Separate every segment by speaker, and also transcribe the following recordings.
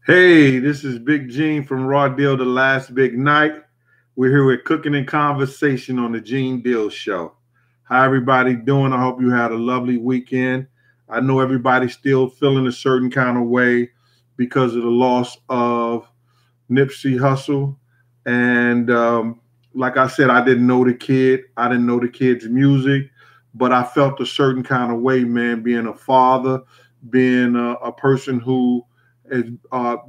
Speaker 1: Hey, this is Big Gene from Raw Deal The Last Big Night. We're here with Cooking and Conversation on the Gene Deal Show. How everybody doing? I hope you had a lovely weekend. I know everybody's still feeling a certain kind of way because of the loss of Nipsey Hussle. And like I said, I didn't know the kid. I didn't know the kid's music, but I felt a certain kind of way, man, being a father, being a person who has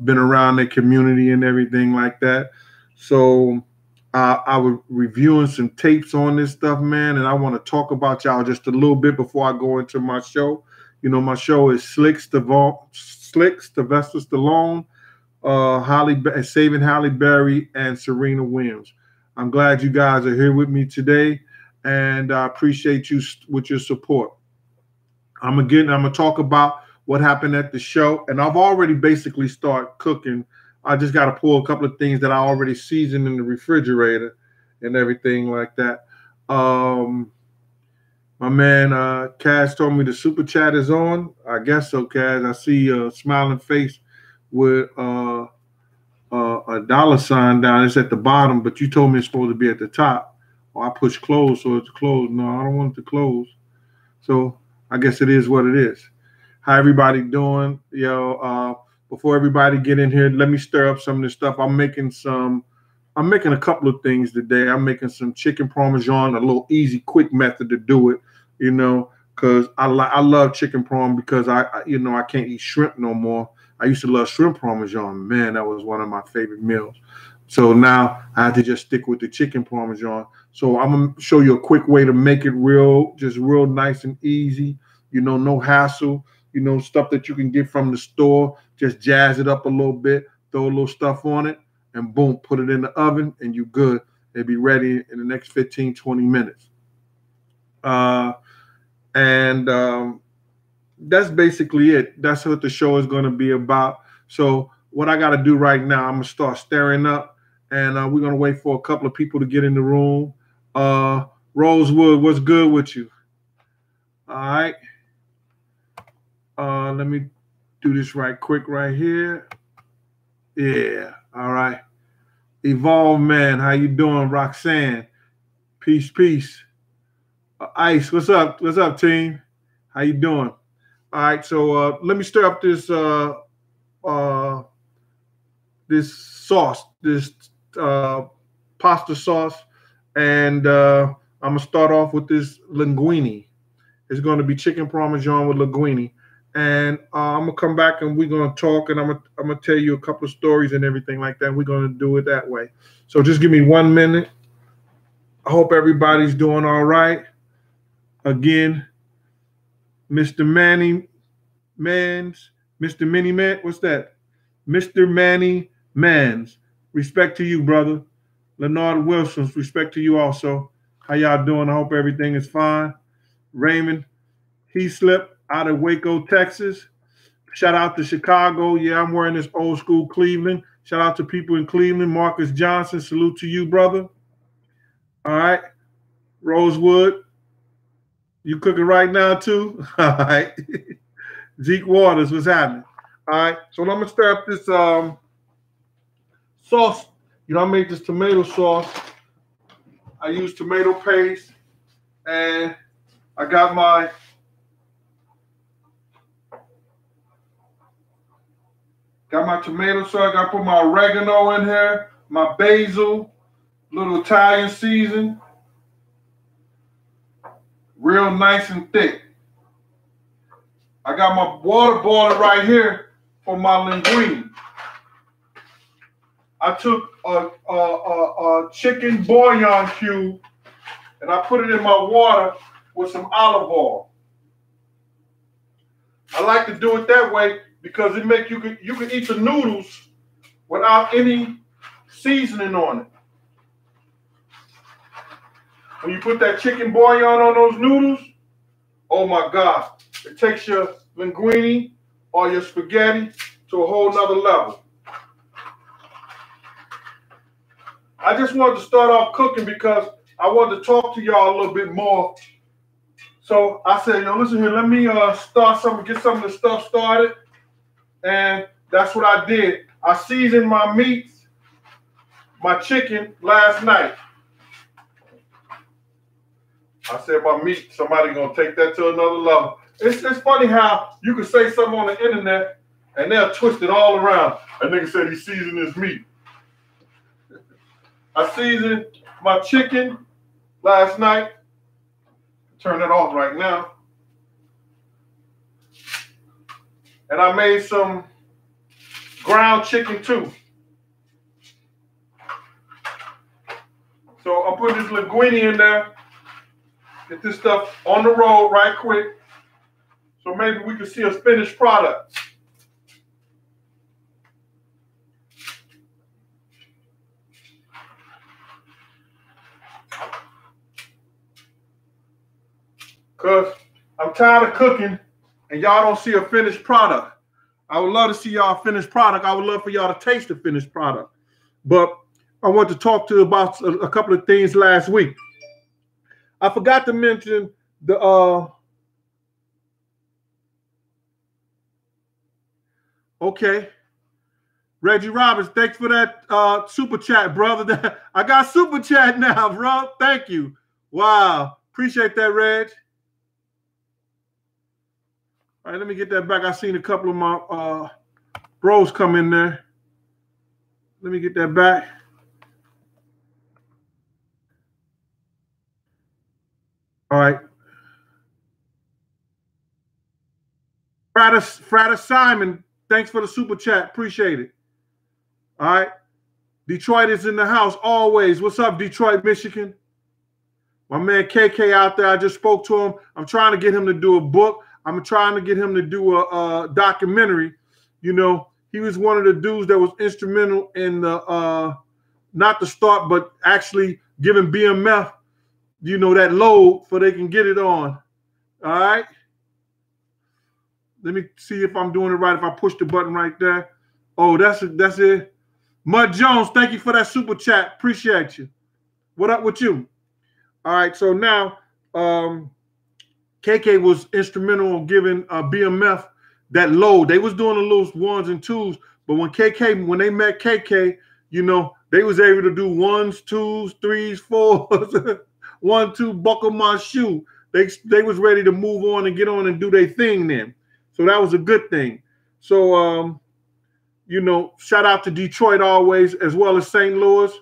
Speaker 1: been around the community and everything like that. So I was reviewing some tapes on this stuff, man, and I want to talk about y'all just a little bit before I go into my show. You know, my show is Sylvester Stallone, Saving Halle Berry, and Serena Williams. I'm glad you guys are here with me today, and I appreciate you with your support. I'm gonna talk about what happened at the show, and I've already basically started cooking. I just got to pull a couple of things that I already seasoned in the refrigerator and everything like that. My man Kaz told me the super chat is on. I guess so, Kaz. I see a smiling face with a dollar sign down. It's at the bottom, but you told me it's supposed to be at the top. Or I push close, so it's closed. No, I don't want it to close. So I guess it is what it is. How everybody doing? Before everybody get in here, let me stir up some of this stuff. I'm making a couple of things today. I'm making some chicken parmesan, a little easy, quick method to do it, because I love chicken parm because I can't eat shrimp no more. I used to love shrimp parmesan. Man, that was one of my favorite meals. So now I have to just stick with the chicken parmesan. So I'm gonna show you a quick way to make it real nice and easy. No hassle. Stuff that you can get from the store. Just jazz it up a little bit, throw a little stuff on it, and boom, put it in the oven, and you're good. It'll be ready in the next 15, 20 minutes. And that's basically it. That's what the show is going to be about. So what I got to do right now, I'm going to start stirring up, and we're going to wait for a couple of people to get in the room. Rosewood, what's good with you? All right. Let me do this right quick right here. Yeah. All right. Evolve, man. How you doing? Roxanne. Peace, peace. Ice, what's up? What's up, team? How you doing? All right, so let me stir up this this sauce, this pasta sauce, and I'm gonna start off with this linguine. It's going to be chicken parmesan with linguine, and I'm gonna come back and we're gonna talk, and I'm gonna tell you a couple of stories and everything like that. We're gonna do it that way. So just give me 1 minute. I hope everybody's doing all right. Again, Mr. Manny Mans, Mr. Mini Man, what's that? Mr. Manny Mans. Respect to you, brother. Leonard Wilson's, respect to you also. How y'all doing? I hope everything is fine. Raymond Heaslip out of Waco, Texas. Shout out to Chicago. Yeah, I'm wearing this old school Cleveland. Shout out to people in Cleveland. Marcus Johnson, salute to you, brother. All right. Rosewood, you cooking right now too? All right. Zeke Waters, what's happening? All right. So I'm going to stir up this sauce. I made this tomato sauce. I use tomato paste. And I got my tomato sauce. I got to put my oregano in here, my basil, little Italian season. Real nice and thick. I got my water boiling right here for my linguine. I took a chicken bouillon cube and I put it in my water with some olive oil. I like to do it that way because it makes you can eat the noodles without any seasoning on it. When you put that chicken bouillon on those noodles, oh my God, it takes your linguine or your spaghetti to a whole nother level. I just wanted to start off cooking because I wanted to talk to y'all a little bit more. So I said, listen here, let me get some of the stuff started. And that's what I did. I seasoned my meats, my chicken last night. I said my meat, somebody gonna take that to another level. It's funny how you can say something on the internet and they'll twist it all around. A nigga said he seasoned his meat. I seasoned my chicken last night. Turn it off right now. And I made some ground chicken too. So I'll put this linguine in there. Get this stuff on the road right quick. So maybe we can see a finished product. Because I'm tired of cooking and y'all don't see a finished product. I would love to see y'all finished product. I would love for y'all to taste the finished product. But I want to talk to you about a couple of things last week. I forgot to mention the okay. Reggie Roberts, thanks for that super chat, brother. I got super chat now, bro. Thank you. Wow. Appreciate that, Reg. All right, let me get that back. I seen a couple of my bros come in there. Let me get that back. All right. Frater Simon, thanks for the super chat. Appreciate it. All right. Detroit is in the house always. What's up, Detroit, Michigan? My man KK out there, I just spoke to him. I'm trying to get him to do a book. I'm trying to get him to do a documentary. You know, he was one of the dudes that was instrumental in the, not the start, but actually giving BMF, you know, that load so they can get it on. All right. Let me see if I'm doing it right. If I push the button right there. Oh, that's it. Mud Jones, thank you for that super chat. Appreciate you. What up with you? All right. So now, KK was instrumental in giving BMF that load. They was doing the little ones and twos, but when they met KK, you know, they was able to do ones, twos, threes, fours, 1, 2, buckle my shoe. They was ready to move on and get on and do their thing then. So that was a good thing. So, you know, shout out to Detroit always, as well as St. Louis,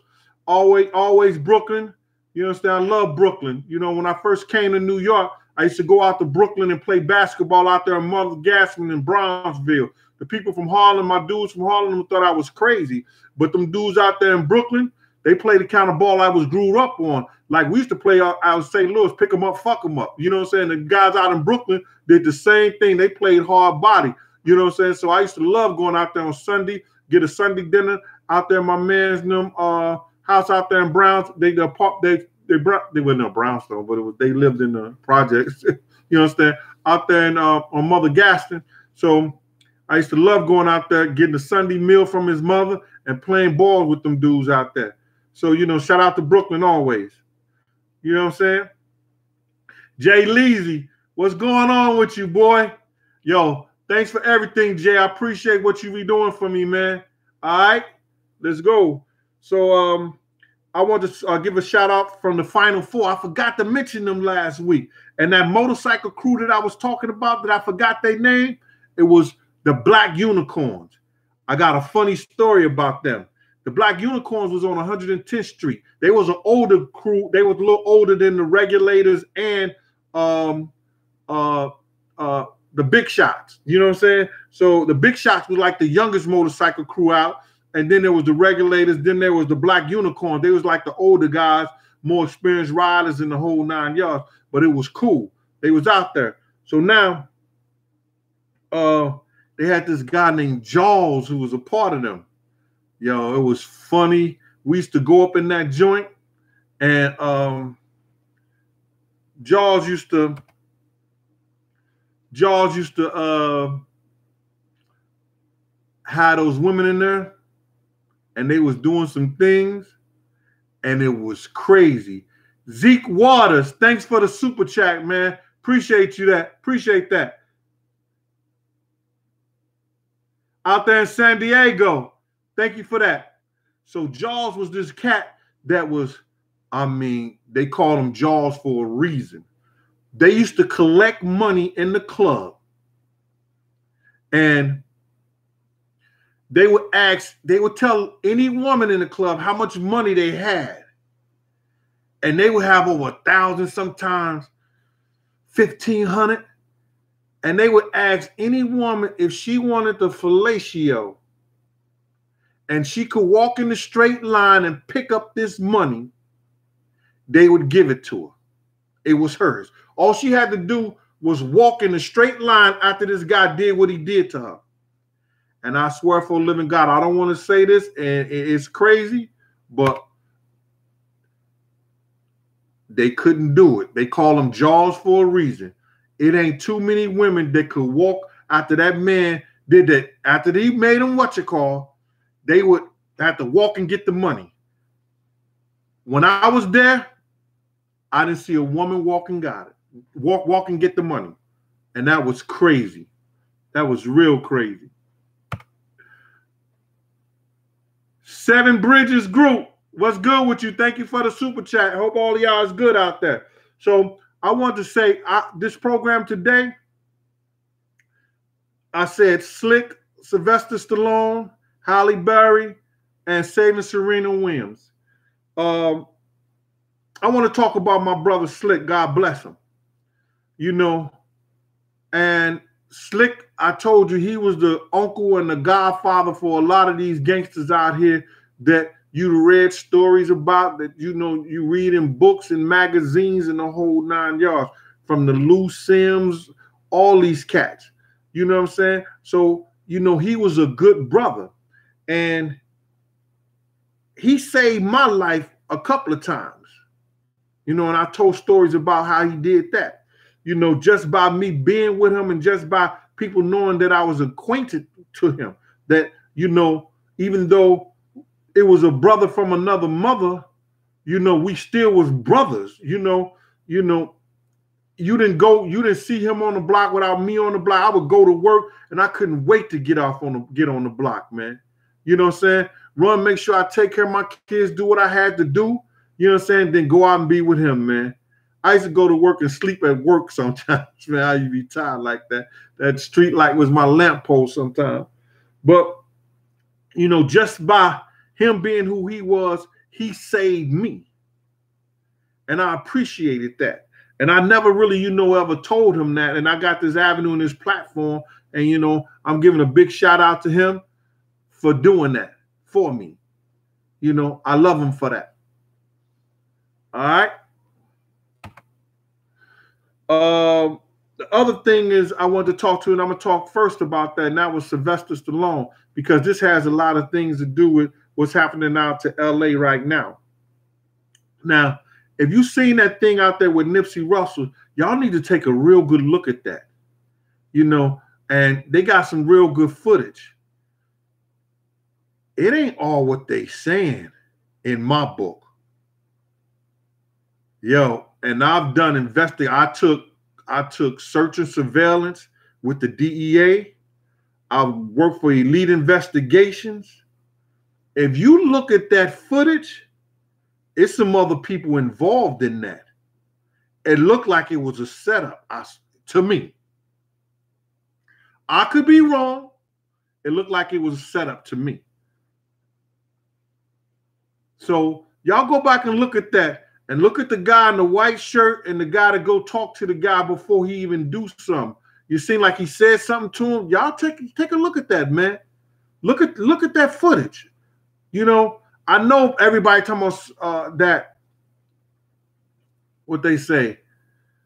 Speaker 1: always Brooklyn. You understand? I love Brooklyn. You know, when I first came to New York, I used to go out to Brooklyn and play basketball out there in Mother Gasman in Brownsville. The people from Harlem, my dudes from Harlem thought I was crazy. But them dudes out there in Brooklyn, they played the kind of ball I was grew up on. Like we used to play out in St. Louis, pick them up, fuck them up. You know what I'm saying? The guys out in Brooklyn did the same thing. They played hard body. You know what I'm saying? So I used to love going out there on Sunday, get a Sunday dinner out there in my man's house out there in Browns. They were in Brownstone, but they lived in the projects. You understand? Out there in, on Mother Gaston. So I used to love going out there, getting a Sunday meal from his mother and playing ball with them dudes out there. So, you know, shout out to Brooklyn always. You know what I'm saying? Jay Leasy, what's going on with you, boy? Yo, thanks for everything, Jay. I appreciate what you be doing for me, man. All right, let's go. So I want to give a shout out from the Final Four. I forgot to mention them last week. And that motorcycle crew that I was talking about that I forgot their name, it was the Black Unicorns. I got a funny story about them. The Black Unicorns was on 110th Street. They was an older crew. They was a little older than the Regulators and the Big Shots. You know what I'm saying? So the Big Shots was like the youngest motorcycle crew out. And then there was the Regulators. Then there was the Black Unicorns. They was like the older guys, more experienced riders in the whole 9 yards. But it was cool. They was out there. So now they had this guy named Jaws who was a part of them. Yo, it was funny. We used to go up in that joint, and Jaws used to have those women in there, and they was doing some things, and it was crazy. Zeke Waters, thanks for the super chat, man. Appreciate you that. Appreciate that. out there in San Diego. Thank you for that. So Jaws was this cat that was, I mean, they called him Jaws for a reason. They used to collect money in the club. And they would tell any woman in the club how much money they had. And they would have over 1,000, sometimes 1,500. And they would ask any woman if she wanted the fellatio and she could walk in the straight line and pick up this money, they would give it to her. It was hers. All she had to do was walk in a straight line after this guy did what he did to her. And I swear for a living God, I don't want to say this, and it's crazy, but they couldn't do it. They call them Jaws for a reason. It ain't too many women that could walk after that man did that. After he made them they would have to walk and get the money. When I was there, I didn't see a woman walk and got it. Walk and get the money. And that was crazy. That was real crazy. Seven Bridges Group. What's good with you? Thank you for the super chat. Hope all of y'all is good out there. So I want to say this program today, I said Slick, Sylvester Stallone, Halle Berry, and Saving Serena Williams. I want to talk about my brother Slick. God bless him. You know, and Slick, I told you, he was the uncle and the godfather for a lot of these gangsters out here that you read stories about, that you know you read in books and magazines and the whole 9 yards, from the Lou Sims, all these cats. You know what I'm saying? So, you know, he was a good brother. And he saved my life a couple of times. You know, and I told stories about how he did that. You know, just by me being with him and just by people knowing that I was acquainted to him, that, you know, even though it was a brother from another mother, you know, we still was brothers. You didn't see him on the block without me on the block. I would go to work and I couldn't wait to get on the block, man. You know what I'm saying? Run, make sure I take care of my kids, do what I had to do. You know what I'm saying? Then go out and be with him, man. I used to go to work and sleep at work sometimes, man. I used to be tired like that. That street light was my lamppost sometimes. But, you know, just by him being who he was, he saved me. And I appreciated that. And I never really, you know, ever told him that. And I got this avenue and this platform. And, you know, I'm giving a big shout out to him for doing that for me. You know, I love him for that. All right. The other thing is I want to talk to, and I'm going to talk first about that, and that was Sylvester Stallone, because this has a lot of things to do with what's happening out to LA right now. Now, if you've seen that thing out there with Nipsey Russell, y'all need to take a real good look at that. You know, and they got some real good footage. It ain't all what they saying in my book. Yo, and I've done investigation. I took search and surveillance with the DEA. I worked for Elite Investigations. If you look at that footage, it's some other people involved in that. It looked like it was a setup to me. I could be wrong. It looked like it was a setup to me. So y'all go back and look at that. And look at the guy in the white shirt and the guy to go talk to the guy before he even do something. You seem like he said something to him. Y'all take a look at that, man. Look at that footage. You know, I know everybody talking about that, what they say,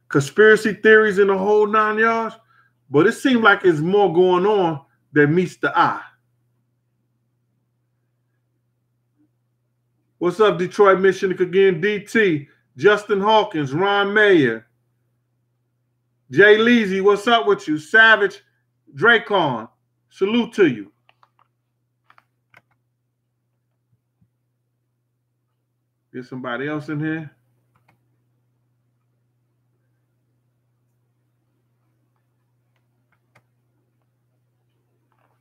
Speaker 1: conspiracy theories in the whole 9 yards, but it seems like there's more going on than meets the eye. What's up, Detroit, Michigan again? DT, Justin Hawkins, Ron Mayer, Jay Leasy, what's up with you? Savage, Dracon, salute to you. Get somebody else in here.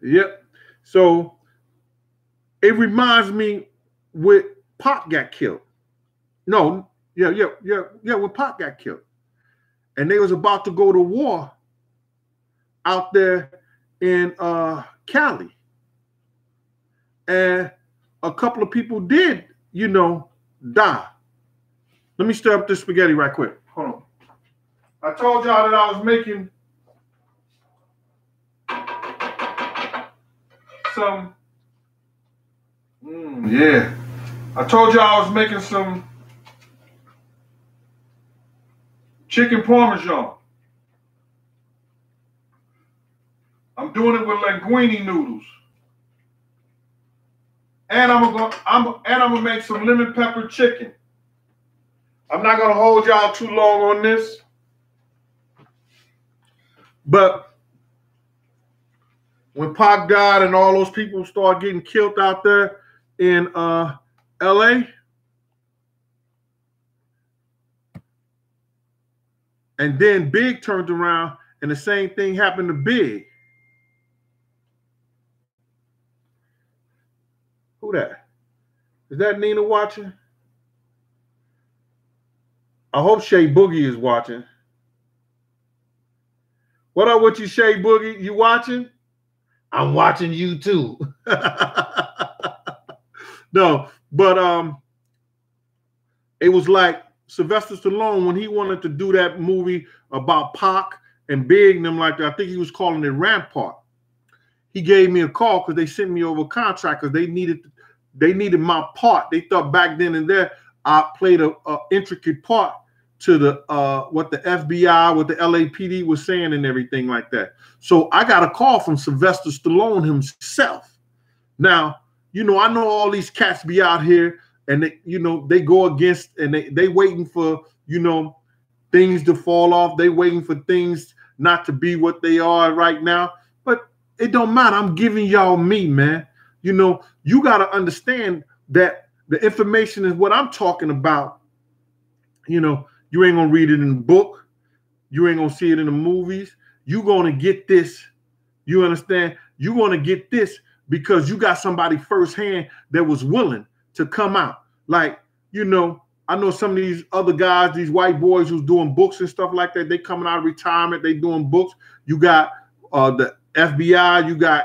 Speaker 1: Yep. So it reminds me when Pac got killed. No, yeah, when Pac got killed. And they was about to go to war out there in Cali. And a couple of people did, die. Let me stir up this spaghetti right quick. Hold on. I told y'all that I was making some, I told y'all I was making some chicken parmesan. I'm doing it with linguine noodles. And I'm gonna make some lemon pepper chicken. I'm not gonna hold y'all too long on this, but when Pac died and all those people started getting killed out there in LA, and then Big turned around and the same thing happened to Big. Who that? Is that Nina watching? I hope Shay Boogie is watching. What up with you, Shay Boogie? You watching? I'm watching you too. No, but it was like Sylvester Stallone when he wanted to do that movie about Pac and Big and them like that. I think he was calling it Rampart. He gave me a call because they sent me over a contract because they needed my part. They thought back then and there I played a intricate part to the what the FBI, what the LAPD was saying and everything like that. So I got a call from Sylvester Stallone himself. Now, I know all these cats be out here and they go against and they waiting for, things to fall off. They waiting for things not to be what they are right now. But it don't matter. I'm giving y'all me, man. You got to understand that the information is what I'm talking about. You ain't going to read it in the book. You ain't going to see it in the movies. You're going to get this. You understand? You're going to get this because you got somebody firsthand that was willing to come out. Like, I know some of these other guys, these white boys who's doing books and stuff like that, they coming out of retirement, they doing books. You got the FBI, you got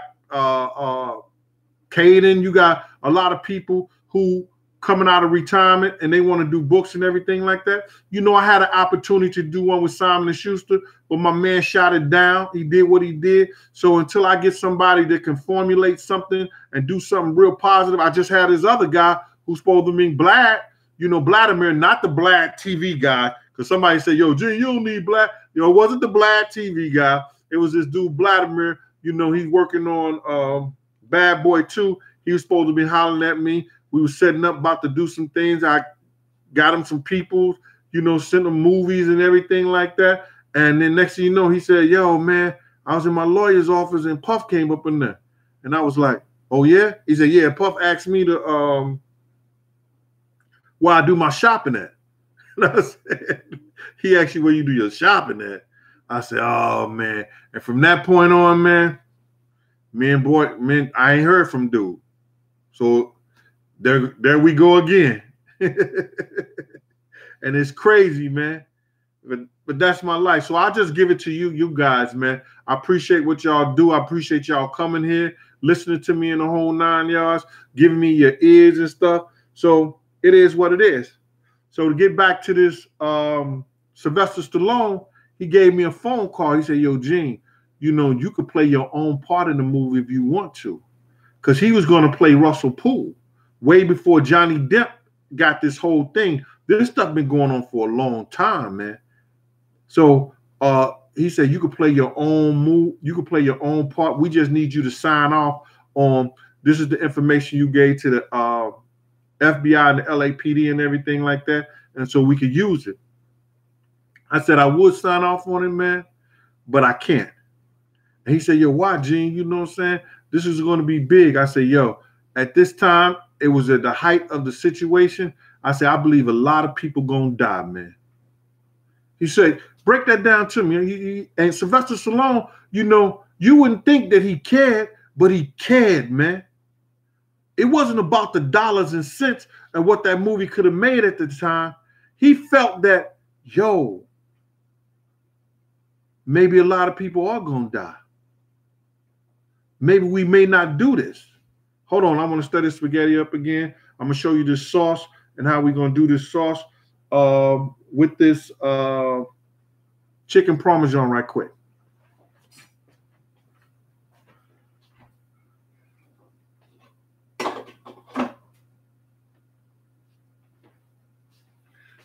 Speaker 1: Caden, you got a lot of people who coming out of retirement and they want to do books and everything like that. I had an opportunity to do one with Simon & Schuster, but my man shot it down. He did what he did. So until I get somebody that can formulate something and do something real positive, I just had this other guy who's supposed to mean Vlad, Vladimir, not the Vlad TV guy, because somebody said, yo, Gene, you don't need Vlad. It wasn't the Vlad TV guy. It was this dude, Vladimir. He's working on Bad Boy 2. He was supposed to be hollering at me. We were setting up, about to do some things. I got him some people, sent him movies and everything like that. And then next thing you know, he said, yo, man, I was in my lawyer's office and Puff came up in there. And I was like, oh, yeah? He said, yeah, Puff asked me to where I do my shopping at. And I said, he asked you where you do your shopping at. I said, oh, man. And from that point on, man, I ain't heard from dude. So there we go again. And it's crazy, man. But that's my life. So I just give it to you guys, man. I appreciate what y'all do. I appreciate y'all coming here, listening to me in the whole 9 yards, giving me your ears and stuff. So it is what it is. So to get back to this, Sylvester Stallone, he gave me a phone call. He said, yo, Gene, you could play your own part in the movie if you want to. Because he was going to play Russell Poole way before Johnny Depp got this whole thing. This stuff been going on for a long time, man. So he said you could play your own move. You could play your own part. We just need you to sign off on this is the information you gave to the FBI and the LAPD and everything like that. And so we could use it. I said I would sign off on it, man, but I can't. And he said, yo, why, Gene? You know what I'm saying? This is going to be big. I said, yo, at this time, it was at the height of the situation. I said, I believe a lot of people going to die, man. He said, break that down to me. And Sylvester Stallone, you wouldn't think that he cared, but he cared, man. It wasn't about the dollars and cents and what that movie could have made at the time. He felt that, yo, maybe a lot of people are going to die. Maybe we may not do this. Hold on, I'm going to stir this spaghetti up again. I'm going to show you this sauce and how we're going to do this sauce with this chicken parmesan right quick.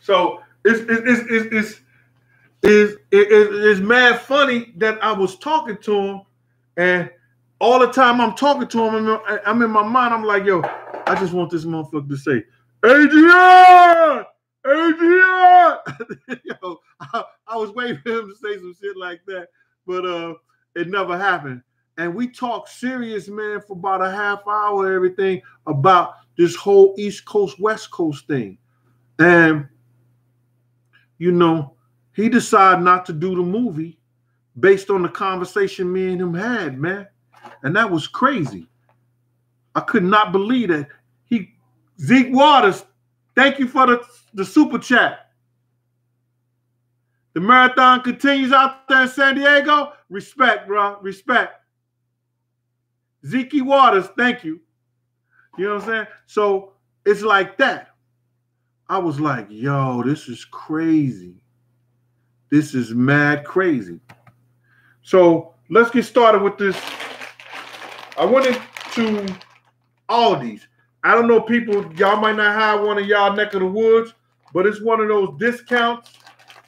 Speaker 1: So it's mad funny that I was talking to him, and all the time I'm talking to him, I'm in my mind, I'm like, yo, I just want this motherfucker to say, Adrian! Adrian! Yo, I was waiting for him to say some shit like that, but it never happened. And we talked serious, man, for about a half hour, everything about this whole East Coast, West Coast thing. And you know, he decided not to do the movie based on the conversation me and him had, man. And that was crazy. I could not believe that. Zeke Waters, thank you for the super chat. The marathon continues out there in San Diego. Respect, bro. Respect. Zeke Waters, thank you. You know what I'm saying? So it's like that. I was like, yo, this is crazy. This is mad crazy. So let's get started with this. I went into Aldi's. I don't know, people, y'all might not have one in y'all neck of the woods, but it's one of those discounts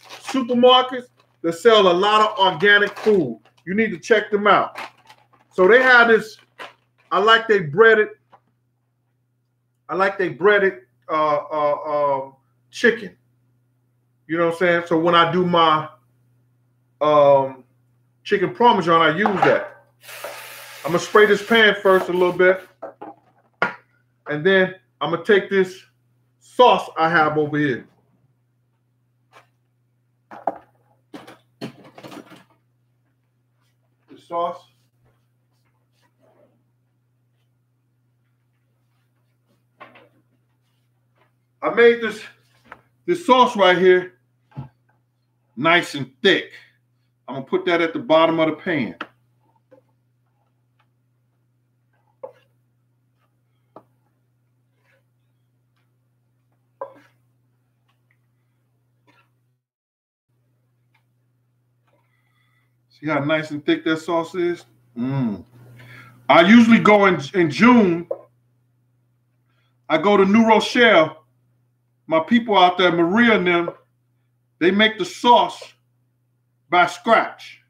Speaker 1: supermarkets that sell a lot of organic food. You need to check them out. So they have this, I like they breaded chicken. You know what I'm saying? So when I do my chicken parmesan, I use that. I'm gonna spray this pan first a little bit, and then I'm gonna take this sauce I have over here. The sauce. I made this sauce right here nice and thick. I'm gonna put that at the bottom of the pan. See how nice and thick that sauce is? I usually go in June. I go to New Rochelle. My people out there, Maria and them, they make the sauce by scratch.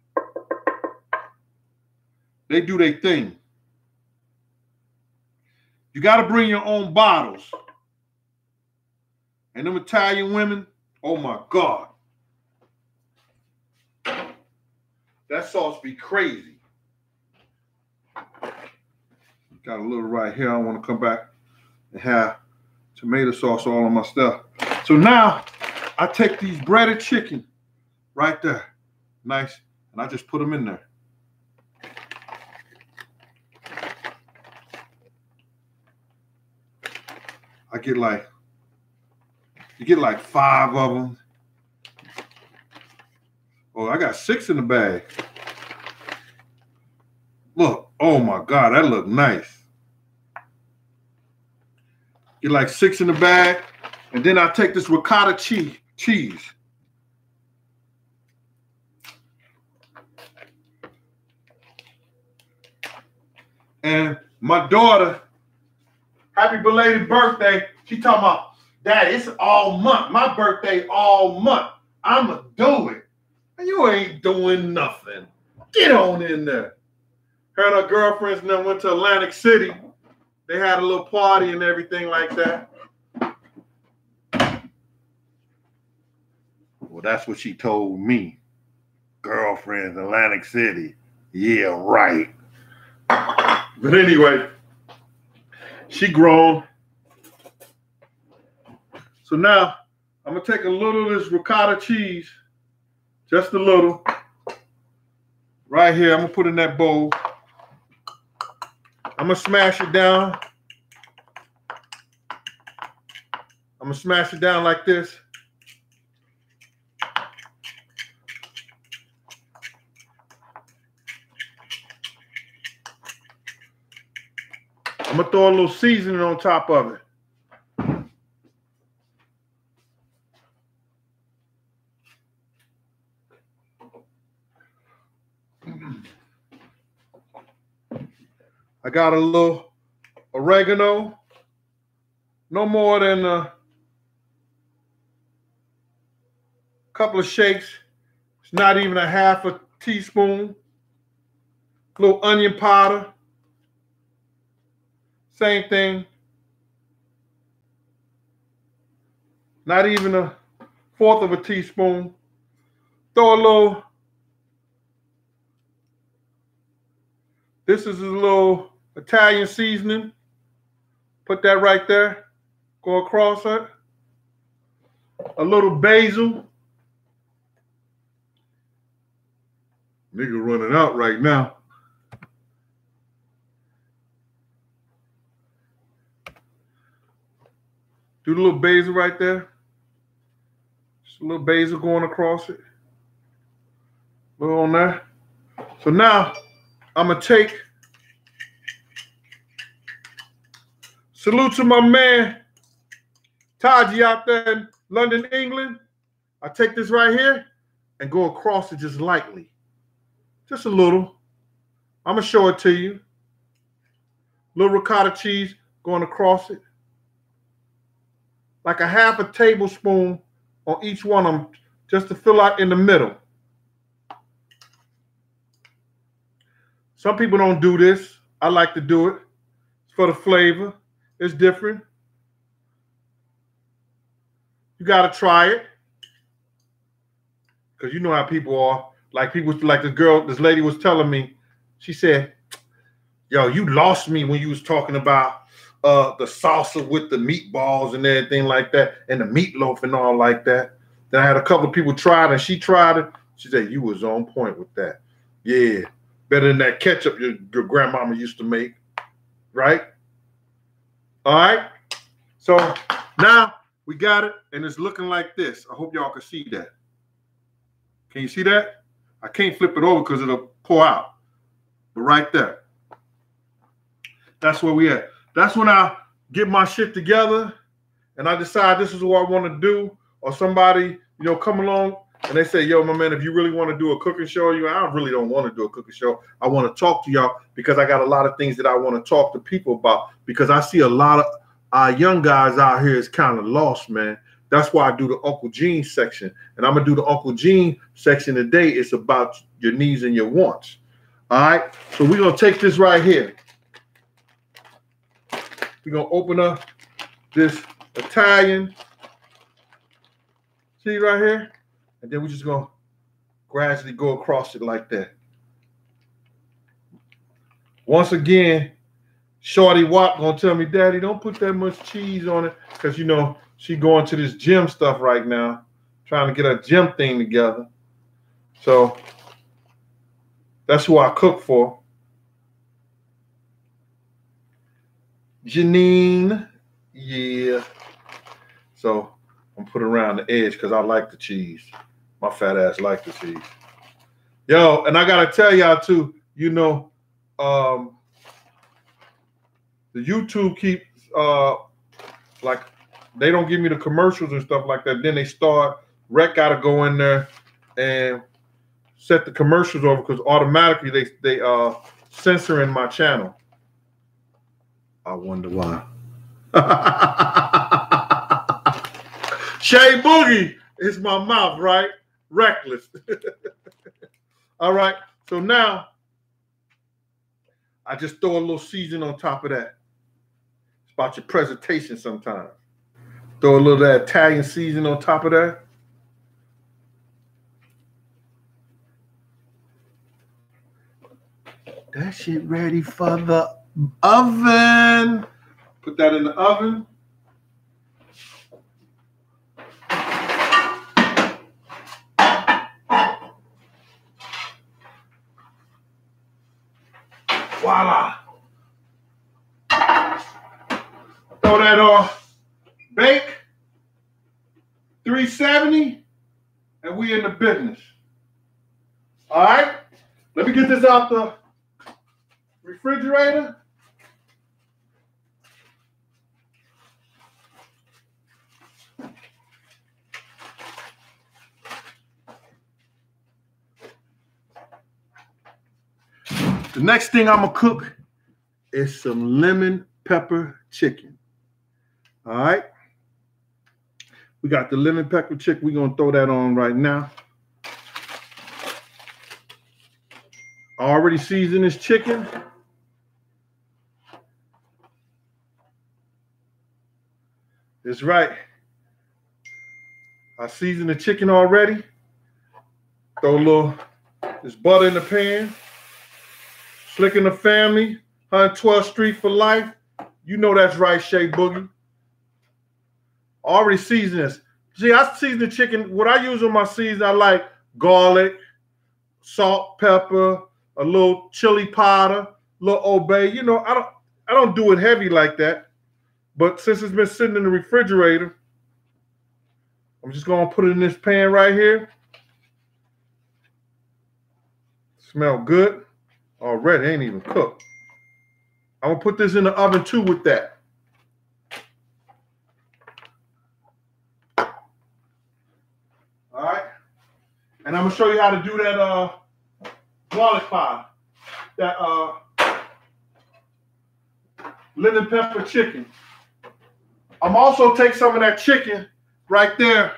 Speaker 1: They do their thing. You got to bring your own bottles. And them Italian women, oh my God. That sauce be crazy. Got a little right here. I want to come back and have tomato sauce all on my stuff. So now I take these breaded chicken right there. Nice. And I just put them in there. You get like 5 of them. Oh, I got 6 in the bag. Look, oh my God, that look nice. Get like 6 in the bag, and then I take this ricotta cheese. And my daughter, happy belated birthday. She talking about, Dad, it's all month. My birthday all month. I'ma do it. You ain't doing nothing. Get on in there. Her and her girlfriends and them went to Atlantic City. They had a little party and everything like that. Well, that's what she told me. Girlfriends, Atlantic City. Yeah, right. But anyway, she grown. So now I'm going to take a little of this ricotta cheese, just a little, right here. I'm going to put in that bowl. I'm going to smash it down. I'm going to smash it down like this. I'm going to throw a little seasoning on top of it. I got a little oregano. No more than a couple of shakes. It's not even a half a teaspoon. A little onion powder. Same thing. Not even a fourth of a teaspoon. Throw a little. This is a little Italian seasoning. Put that right there. Go across it. A little basil. Nigga running out right now. Do the little basil right there. Just a little basil going across it. A little on there. So now I'm going to take, salute to my man, Taji out there in London, England. I take this right here and go across it just lightly. Just a little. I'm going to show it to you. Little ricotta cheese going across it. Like a half a tablespoon on each one of them, just to fill out in the middle. Some people don't do this. I like to do it. It's for the flavor. It's different. You got to try it. Because you know how people are. Like this lady was telling me, she said, yo, you lost me when you was talking about the salsa with the meatballs and everything like that, and the meatloaf and all like that. Then I had a couple of people try it, and she tried it. She said, you was on point with that. Yeah, better than that ketchup your grandmama used to make, right? All right, so now we got it, and it's looking like this. I hope y'all can see that. Can you see that? I can't flip it over because it'll pour out, but right there. That's where we at. That's when I get my shit together and I decide this is what I want to do, or somebody, come along and they say, yo, my man, if you really want to do a cooking show, I really don't want to do a cooking show. I want to talk to y'all because I got a lot of things that I want to talk to people about, because I see a lot of our young guys out here is kind of lost, man. That's why I do the Uncle Gene section. And I'm going to do the Uncle Gene section today. It's about your needs and your wants. All right. So we're going to take this right here. We're going to open up this Italian, see right here? And then we're just going to gradually go across it like that. Once again, Shorty Watt going to tell me, Daddy, don't put that much cheese on it, because, she going to this gym stuff right now, trying to get her gym thing together. So that's who I cook for. Janine, yeah. So I'm put around the edge because I like the cheese. My fat ass like the cheese. Yo, and I gotta tell y'all too, the YouTube keeps like they don't give me the commercials and stuff like that. Then they start, Rec gotta go in there and set the commercials over, because automatically they censoring my channel. I wonder why. Shay Boogie is my mouth, right? Reckless. All right. So now I just throw a little season on top of that. It's about your presentation sometimes. Throw a little of that Italian season on top of that. That shit ready for the oven. Put that in the oven. Voila. Throw that on bake, 370, and we in the business. All right, let me get this out the refrigerator. The next thing I'm gonna cook is some lemon pepper chicken. All right. We got the lemon pepper chicken. We're gonna throw that on right now. I already seasoned this chicken. That's right. I seasoned the chicken already. Throw a little this butter in the pan. Slick in the family, 112th Street for life. You know that's right, Shay Boogie. Already seasoned this. See, I season the chicken. What I use on my season, I like garlic, salt, pepper, a little chili powder, a little Old Bay. You know, I don't do it heavy like that. But since it's been sitting in the refrigerator, I'm just gonna put it in this pan right here. Smell good. Already ain't even cooked. I'm gonna put this in the oven too with that. All right. And I'm gonna show you how to do that garlic powder. That lemon pepper chicken. I'm also take some of that chicken right there.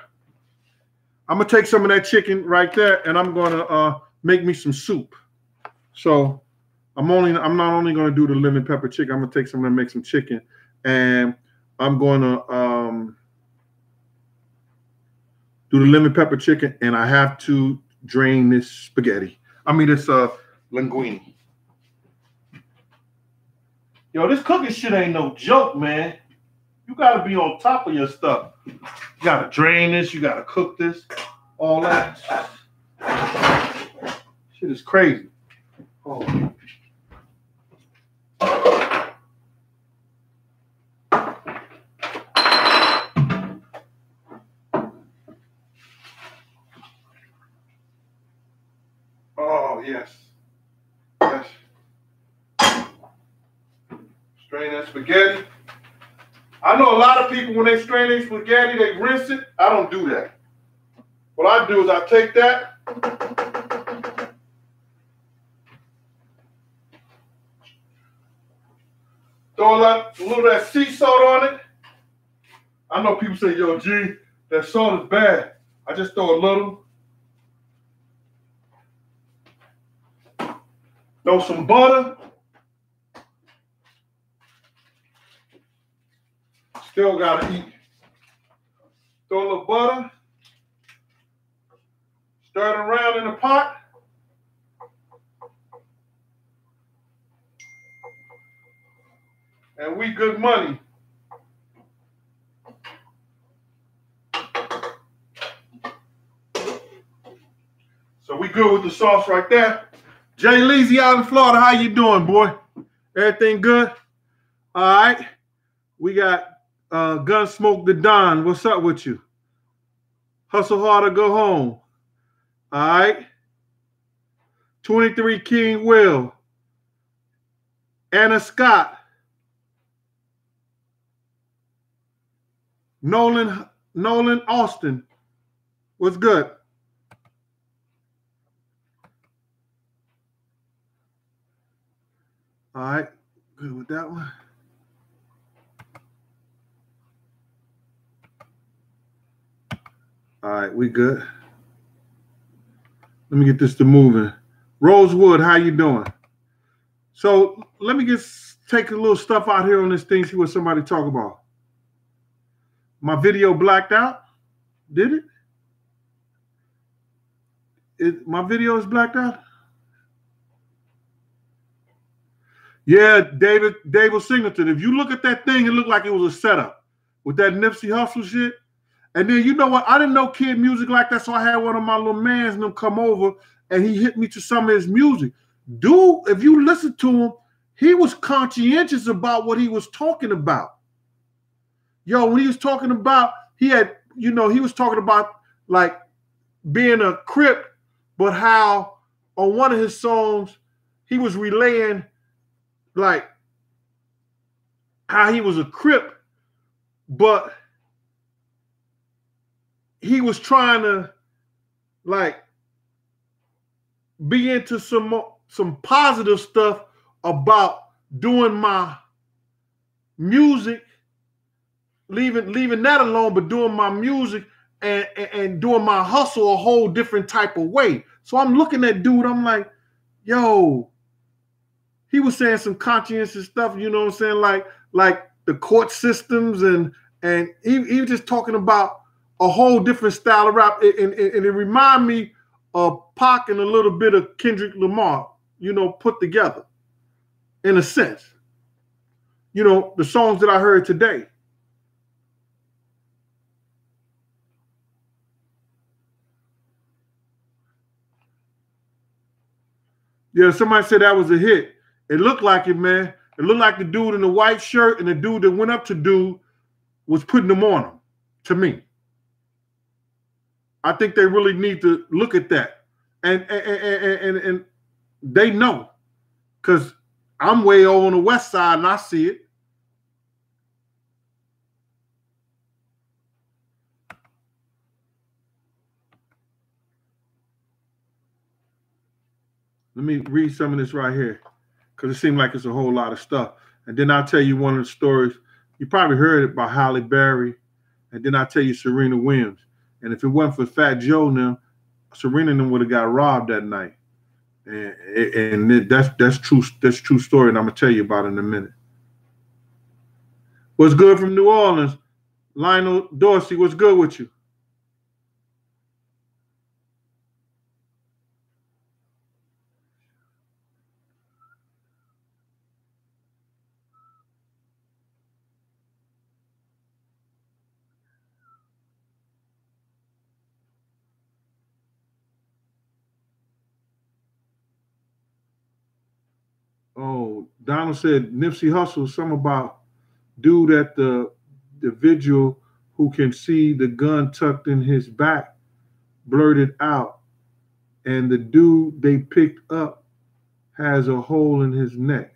Speaker 1: I'm gonna take some of that chicken right there and I'm gonna make me some soup. So I'm not only going to do the lemon pepper chicken. I'm going to take some and make some chicken, and I'm going to do the lemon pepper chicken, and I have to drain this spaghetti. I mean this linguine. Yo, this cooking shit ain't no joke, man. You got to be on top of your stuff. You got to drain this. You got to cook this. All that. Shit is crazy. Oh. Oh, yes. Yes. Strain that spaghetti. I know a lot of people, when they strain their spaghetti, they rinse it. I don't do that. What I do is I take that. Throw a little of that sea salt on it. I know people say, yo, G, that salt is bad. I just throw a little. Throw some butter. Still gotta eat. Throw a little butter. Stir it around in the pot. And we good money. So we good with the sauce right there. Jay Leezy out in Florida, how you doing, boy? Everything good? All right. We got Gunsmoke the Don. What's up with you? Hustle hard or go home. All right. 23 King Will. Anna Scott. Nolan Austin. What's good? All right. Good with that one. All right, we good. Let me get this to moving. Rosewood, how you doing? So let me take a little stuff out here on this thing, see what somebody talk about. My video blacked out? Did it? My video is blacked out? Yeah, David Singleton. If you look at that thing, it looked like it was a setup with that Nipsey Hussle shit. And then you know what? I didn't know kid music like that, so I had one of my little mans and them come over and he hit me to some of his music. Dude, if you listen to him, he was conscientious about what he was talking about. Yo, when he was talking about, he was talking about like being a Crip, but how on one of his songs he was relaying like how he was a Crip, but he was trying to like be into some positive stuff about doing my music, leaving that alone, but doing my music and doing my hustle a whole different type of way. So I'm looking at dude, I'm like, yo, he was saying some conscientious stuff, you know what I'm saying? Like the court systems and he was just talking about a whole different style of rap. And it reminded me of Pac and a little bit of Kendrick Lamar, put together in a sense. The songs that I heard today. Yeah, somebody said that was a hit. It looked like it, man. It looked like the dude in the white shirt and the dude that went up to dude was putting them on him, to me. I think they really need to look at that. And they know. Because I'm way over on the west side and I see it. Let me read some of this right here. Because it seems like it's a whole lot of stuff. And then I'll tell you one of the stories. You probably heard it by Halle Berry. And then I'll tell you Serena Williams. And if it wasn't for Fat Joe and them, Serena and them would have got robbed that night. And that's true. That's true story. And I'm gonna tell you about it in a minute. What's good from New Orleans? Lionel Dorsey, what's good with you? Oh, Donald said Nipsey Hussle, something about dude at the vigil who can see the gun tucked in his back, blurted out, and the dude they picked up has a hole in his neck.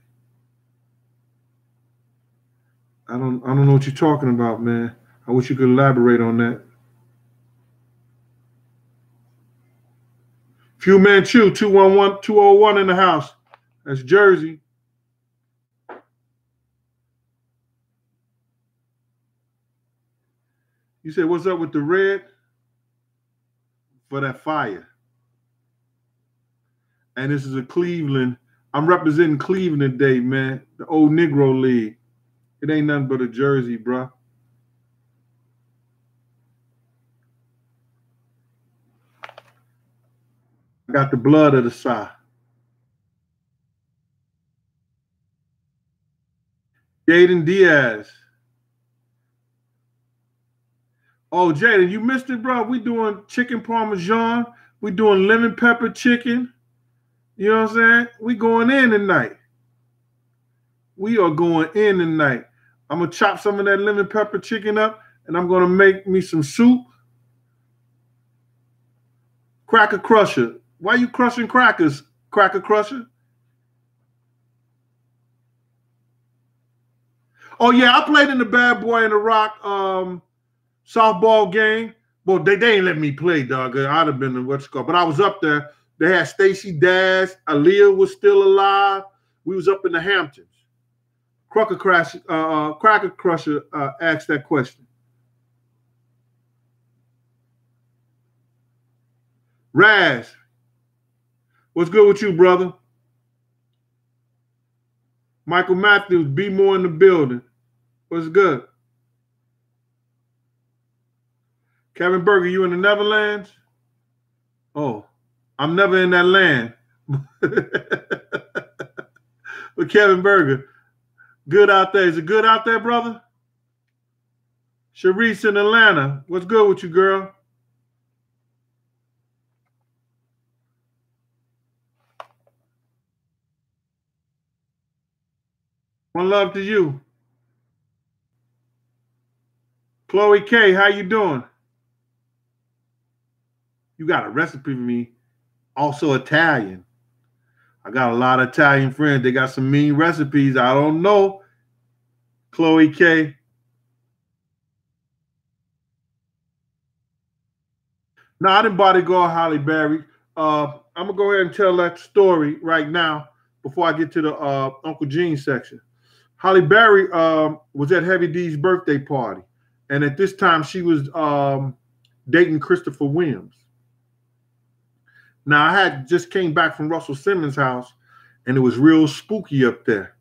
Speaker 1: I don't know what you're talking about, man. I wish you could elaborate on that. Few Manchu, 201 in the house. That's Jersey. You said, what's up with the red? For that fire. And this is a Cleveland. I'm representing Cleveland today, man. The old Negro League. It ain't nothing but a jersey, bro. I got the blood of the side. Jaden Diaz. Oh, Jaden, you missed it, bro. We doing chicken parmesan. We doing lemon pepper chicken. You know what I'm saying? We going in tonight. We are going in tonight. I'm going to chop some of that lemon pepper chicken up, and I'm going to make me some soup. Cracker Crusher. Why you crushing crackers, Cracker Crusher? Oh, yeah, I played in the Bad Boy in the Rock softball game. Well, they ain't let me play, dog. I'd have been in what's called. But I was up there. They had Stacey Dash. Aaliyah was still alive. We was up in the Hamptons. Cracker Crusher asked that question. Raz, what's good with you, brother? Michael Matthews, be more in the building. What's good? Kevin Berger, you in the Netherlands? Oh, I'm never in that land. But Kevin Berger, good out there. Is it good out there, brother? Sharice in Atlanta, what's good with you, girl? One love to you. Chloe K, how you doing? You got a recipe for me. Also Italian. I got a lot of Italian friends. They got some mean recipes. I don't know. Chloe K. No, I didn't bodyguard Halle Berry. I'm gonna go ahead and tell that story right now before I get to the Uncle Gene section. Halle Berry was at Heavy D's birthday party, and at this time she was dating Christopher Williams. Now I had just came back from Russell Simmons' house, and it was real spooky up there.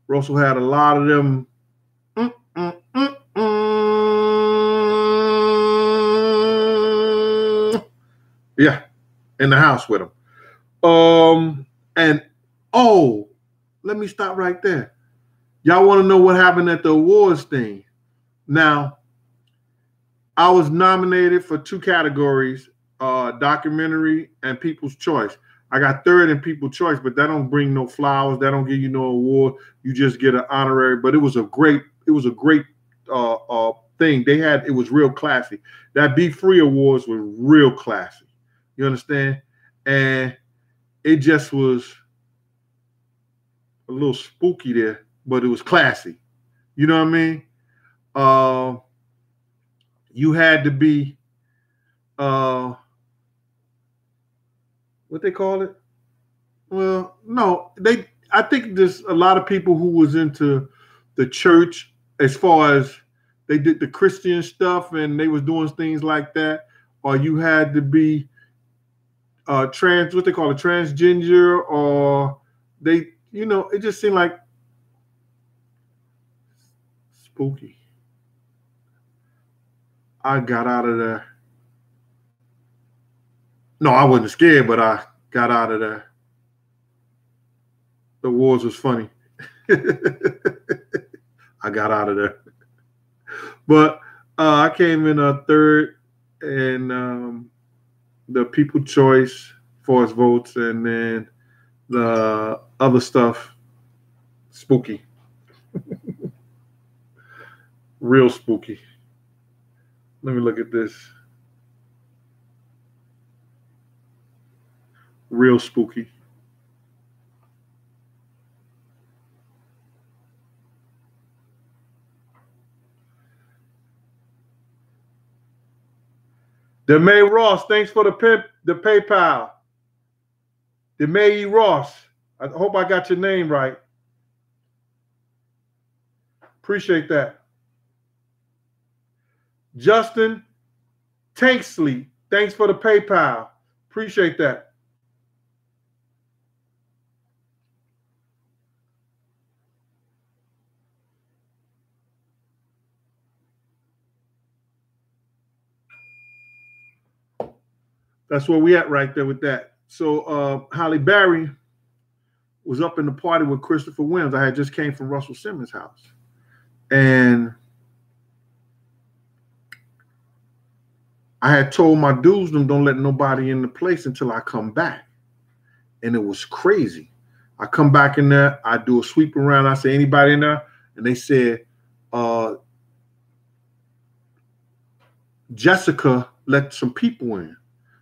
Speaker 1: Russell had a lot of them. Yeah, in the house with him. And oh, let me stop right there. Y'all want to know what happened at the awards thing? Now, I was nominated for 2 categories, documentary and People's Choice. I got 3rd in People's Choice, but that don't bring no flowers. That don't give you no award. You just get an honorary. But it was a great thing. It was real classy. That Be Free Awards was real classy. You understand? And it just was a little spooky there, but it was classy. You know what I mean? You had to be what they call it? Well, no, I think there's a lot of people who was into the church as far as they did the Christian stuff and they was doing things like that, or you had to be what they call it, transgender, or they, it just seemed like spooky. I got out of there. No, I wasn't scared, but I got out of there. The awards was funny. I got out of there. But I came in 3rd in the People's Choice for its votes, and then the other stuff, spooky. Real spooky. Let me look at this. Real spooky. DeMay Ross, thanks for the PayPal. DeMay Ross, I hope I got your name right. Appreciate that. Justin Tanksley, thanks for the PayPal. Appreciate that. That's where we at right there with that. So Halle Berry was up in the party with Christopher Williams. I had just came from Russell Simmons' house. And I had told my dudes them don't let nobody in the place until I come back. And it was crazy. I come back in there, I do a sweep around, I say, anybody in there? And they said, Jessica let some people in.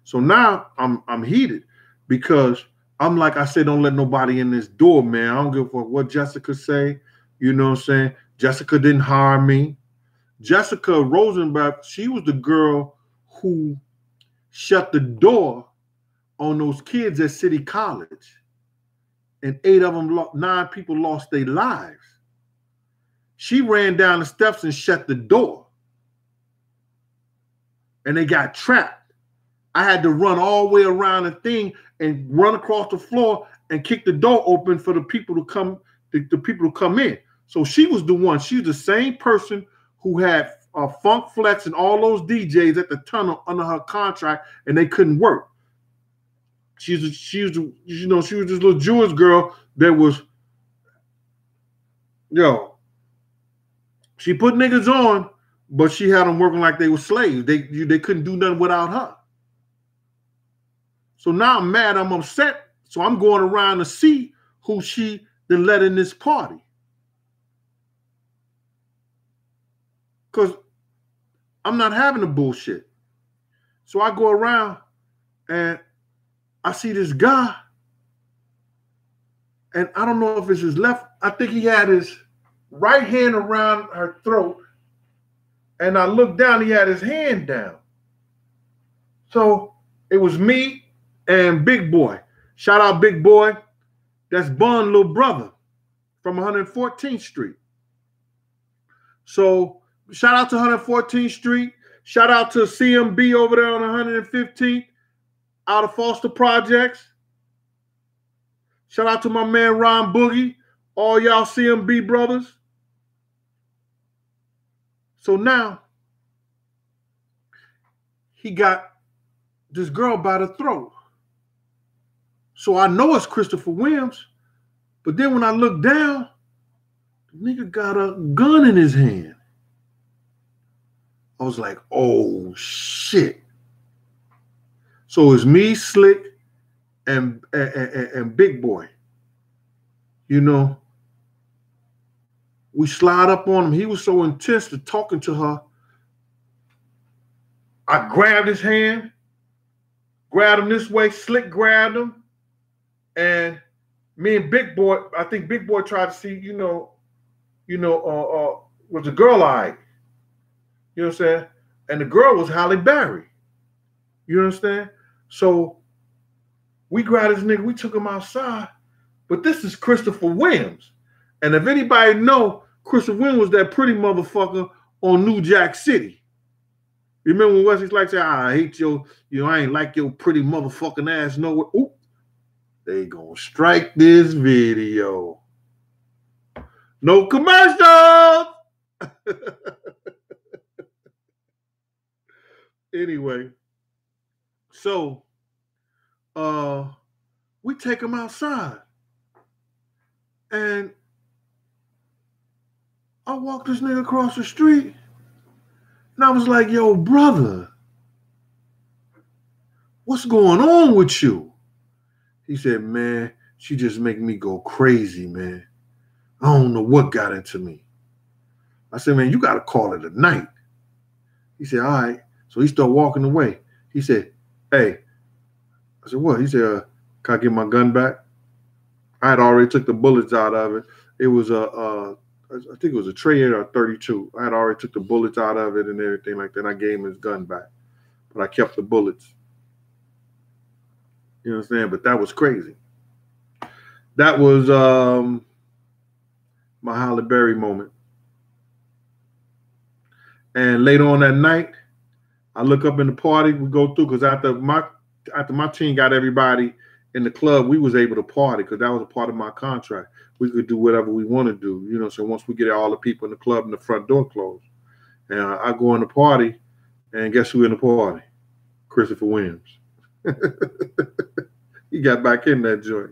Speaker 1: So now I'm heated because I'm like I said, don't let nobody in this door, man. I don't give a fuck what Jessica say. You know what I'm saying? Jessica didn't hire me. Jessica Rosenberg, she was the girl who shut the door on those kids at City College. And 9 people lost their lives. She ran down the steps and shut the door. And they got trapped. I had to run all the way around the thing and run across the floor and kick the door open for the people to come, the people to come in. So she was the one. She was the same person who had Funk Flex and all those DJs at the tunnel under her contract, and they couldn't work. She was this little Jewish girl that was, she put niggas on, but she had them working like they were slaves. They couldn't do nothing without her. So now I'm mad, I'm upset. So I'm going around to see who she then let in this party. Because I'm not having the bullshit. So I go around and I see this guy, and I don't know if it's his left. I think he had his right hand around her throat, and I looked down, he had his hand down. So it was me and Big Boy. Shout out Big Boy. That's Bun little brother from 114th Street. So shout out to 114th Street. Shout out to CMB over there on 115th out of Foster Projects. Shout out to my man Ron Boogie. All y'all CMB brothers. So now he got this girl by the throat. So I know it's Christopher Williams, but then when I look down, the nigga got a gun in his hand. I was like, oh shit. So it's me, Slick, and Big Boy. You know, we slide up on him. He was so intense to talking to her. I grabbed his hand, grabbed him this way, Slick grabbed him, and me and Big Boy, I think Big Boy tried to see, was the girl all right? You know what I'm saying? And the girl was Halle Berry. You understand? So we grabbed this nigga, we took him outside, but this is Christopher Williams. And if anybody know, Christopher Williams was that pretty motherfucker on New Jack City. You remember when Wesley Snipes said, I hate your, I ain't like your pretty motherfucking ass nowhere. Oop, they gonna strike this video. No commercials! Anyway, so we take him outside. And I walked this nigga across the street, and I was like, yo, brother, what's going on with you? He said, man, she just making me go crazy, man. I don't know what got into me. I said, man, you got to call it a night. He said, all right. So he started walking away. He said, hey. I said, what? He said, can I get my gun back? I had already took the bullets out of it. It was I think it was a Trey or a 32. I had already took the bullets out of it and everything like that. I gave him his gun back. But I kept the bullets. You know what I'm saying? But that was crazy. That was my Halle Berry moment. And later on that night, I look up in the party, we go through, because after my team got everybody in the club, we was able to party because that was a part of my contract. We could do whatever we want to do, you know. So once we get all the people in the club and the front door closed, and I go in the party, and guess who in the party? Christopher Williams. He got back in that joint.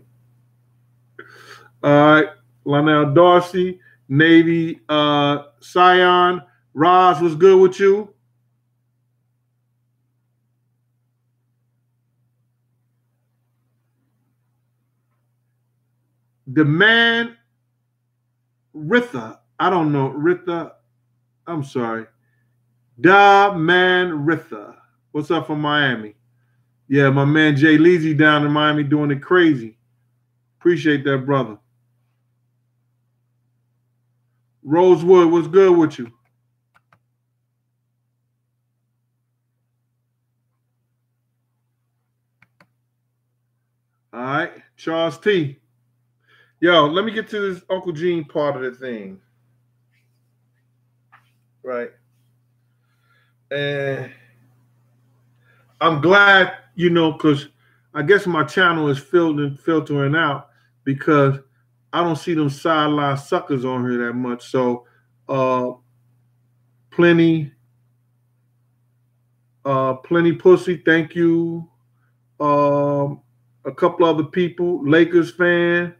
Speaker 1: All right, Lionel Darcy, Navy, Scion, Roz, what's good with you? The man, Ritha, I don't know, Ritha, I'm sorry. Da man Ritha. What's up from Miami? Yeah, my man Jay Leezy down in Miami doing it crazy. Appreciate that, brother. Rosewood, what's good with you? All right, Charles T. Yo, let me get to this Uncle Gene part of the thing. Right. And I'm glad, because I guess my channel is filtering out because I don't see them sideline suckers on here that much. So plenty pussy, thank you. A couple other people, Lakers fan,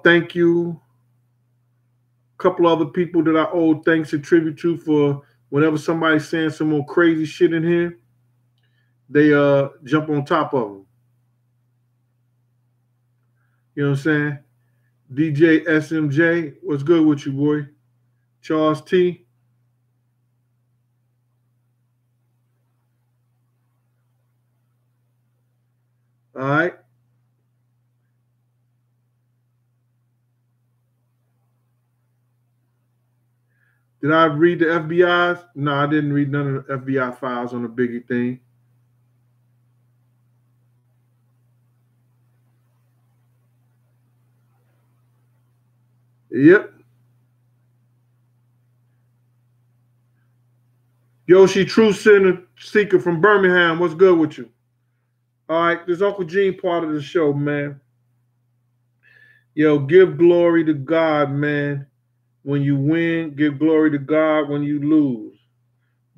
Speaker 1: thank you. A couple other people that I owe thanks and tribute to for whenever somebody's saying some more crazy shit in here, they jump on top of them. You know what I'm saying? DJ SMJ, what's good with you, boy? Charles T. All right. Did I read the FBI's? No, I didn't read none of the FBI files on the Biggie thing. Yep. Yoshi True Sinner Seeker from Birmingham. What's good with you? All right, this Uncle Gene part of the show, man. Yo, give glory to God, man. When you win, give glory to God when you lose.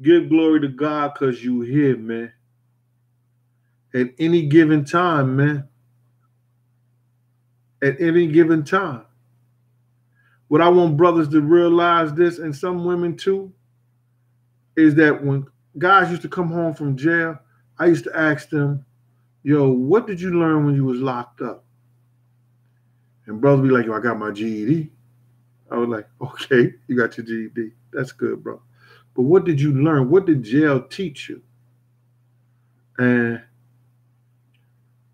Speaker 1: Give glory to God because you here, man. At any given time, man. At any given time. What I want brothers to realize this, and some women too, is that when guys used to come home from jail, I used to ask them, yo, what did you learn when you was locked up? And brothers be like, yo, I got my GED. I was like, okay, you got your GED. That's good, bro. But what did you learn? What did jail teach you? And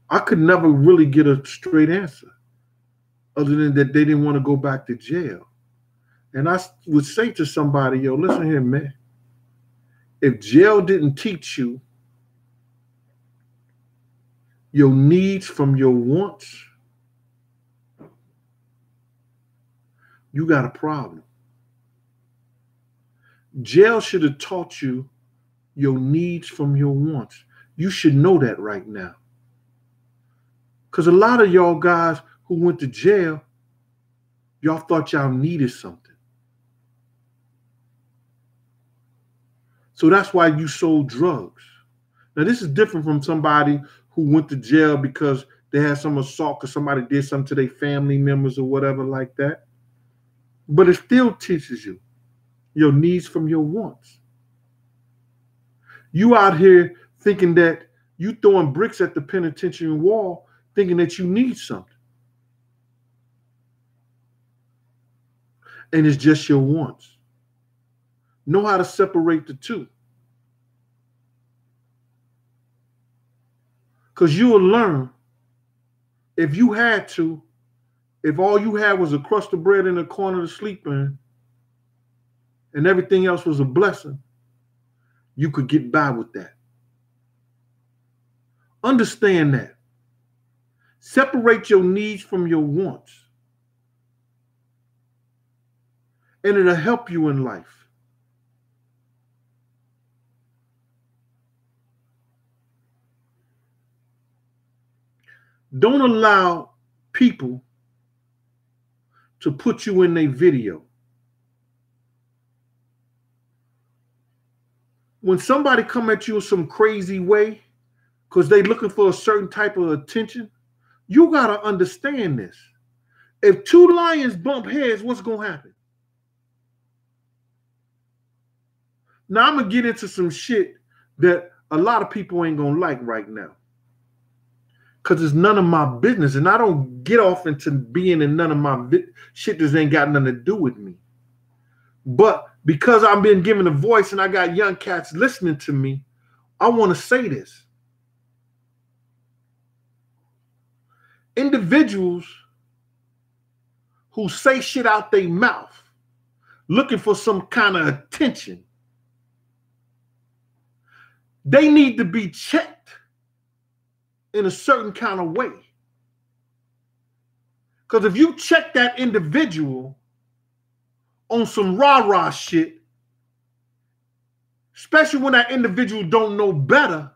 Speaker 1: I could never really get a straight answer other than that they didn't want to go back to jail. And I would say to somebody, yo, listen here, man. If jail didn't teach you your needs from your wants, you got a problem. Jail should have taught you your needs from your wants. You should know that right now. Because a lot of y'all guys who went to jail, y'all thought y'all needed something. So that's why you sold drugs. Now, this is different from somebody who went to jail because they had some assault because somebody did something to their family members or whatever like that. But it still teaches you your needs from your wants. You out here thinking that you throwing bricks at the penitentiary wall, thinking that you need something. And it's just your wants. Know how to separate the two. Because you will learn if you had to, if all you had was a crust of bread in a corner to sleep in, and everything else was a blessing, you could get by with that. Understand that. Separate your needs from your wants. And it'll help you in life. Don't allow people to put you in their video. When somebody come at you in some crazy way because they looking for a certain type of attention, you got to understand this. If two lions bump heads, what's going to happen? Now, I'm going to get into some shit that a lot of people ain't going to like right now. Because it's none of my business. And I don't get off into being in none of my shit that ain't got nothing to do with me. But because I've been given a voice and I got young cats listening to me, I want to say this. Individuals who say shit out their mouth looking for some kind of attention, they need to be checked in a certain kind of way. Because if you check that individual on some rah-rah shit, especially when that individual don't know better,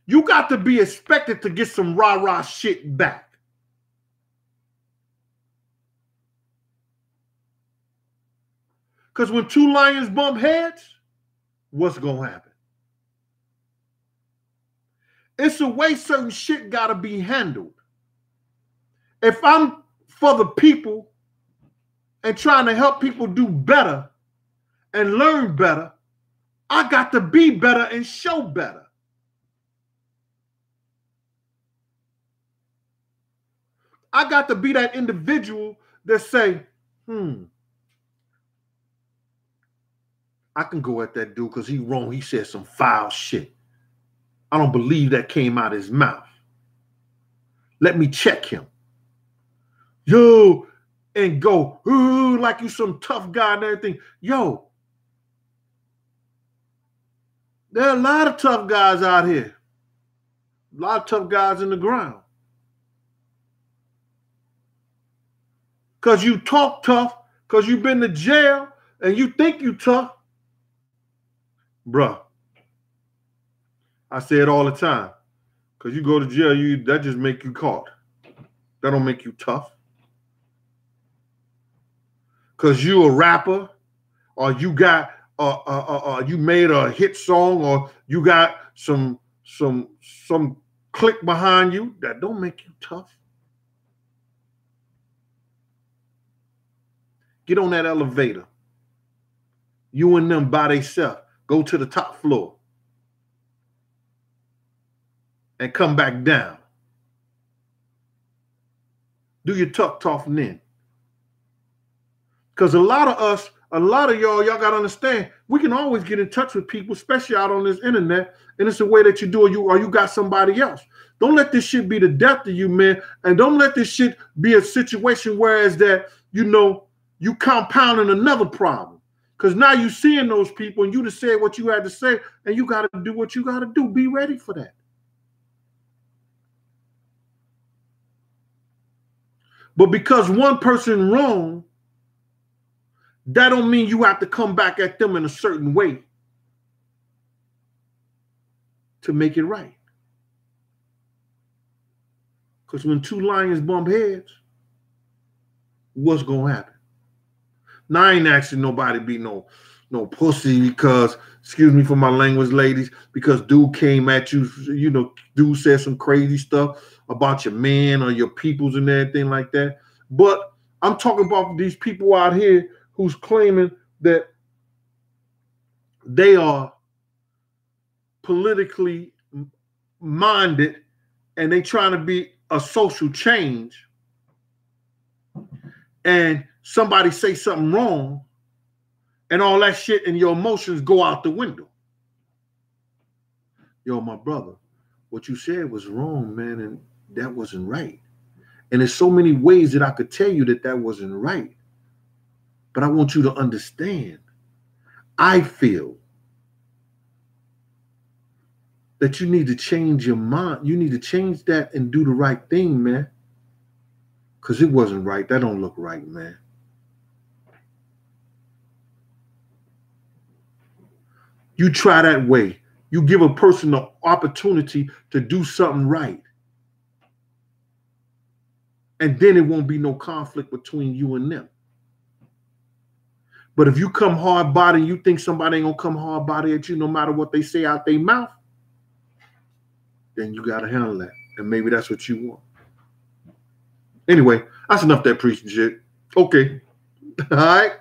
Speaker 1: you got to be expected to get some rah-rah shit back. Because when two lions bump heads, what's going to happen? It's the way certain shit got to be handled. If I'm for the people and trying to help people do better and learn better, I got to be better and show better. I got to be that individual that say, I can go at that dude because he wrong. He said some foul shit. I don't believe that came out of his mouth. Let me check him. Yo, and go, ooh, like you some tough guy and everything. Yo, there are a lot of tough guys out here. A lot of tough guys in the ground. Because you talk tough, because you've been to jail, and you think you tough. Bruh, I say it all the time. Because you go to jail, that just make you caught. That don't make you tough. Because you a rapper, or you got you made a hit song, or you got some click behind you, that don't make you tough. Get on that elevator. You and them by themselves. Go to the top floor. And come back down. Do your tough then. Because a lot of y'all got to understand, we can always get in touch with people, especially out on this internet, and it's the way that you do it, or you got somebody else. Don't let this shit be the death of you, man, and don't let this shit be a situation where it's that, you compounding another problem. Because now you seeing those people, and you just said what you had to say, and you got to do what you got to do. Be ready for that. But because one person wrong, that don't mean you have to come back at them in a certain way to make it right. Because when two lions bump heads, what's going to happen? Now, I ain't asking nobody to be no pussy because, excuse me for my language, ladies, because dude came at you, dude said some crazy stuff about your man or your peoples and everything like that. But I'm talking about these people out here who's claiming that they are politically minded and they trying to be a social change, and somebody say something wrong and all that shit and your emotions go out the window. Yo, my brother, what you said was wrong, man, and that wasn't right. And there's so many ways that I could tell you that wasn't right. But I want you to understand, I feel that you need to change your mind. You need to change that and do the right thing, man. Because it wasn't right. That don't look right, man. You try that way. You give a person the opportunity to do something right. And then it won't be no conflict between you and them. But if you come hard body, you think somebody ain't gonna come hard body at you no matter what they say out their mouth, then you gotta handle that. And maybe that's what you want. Anyway, that's enough of that preaching shit. Okay. All right.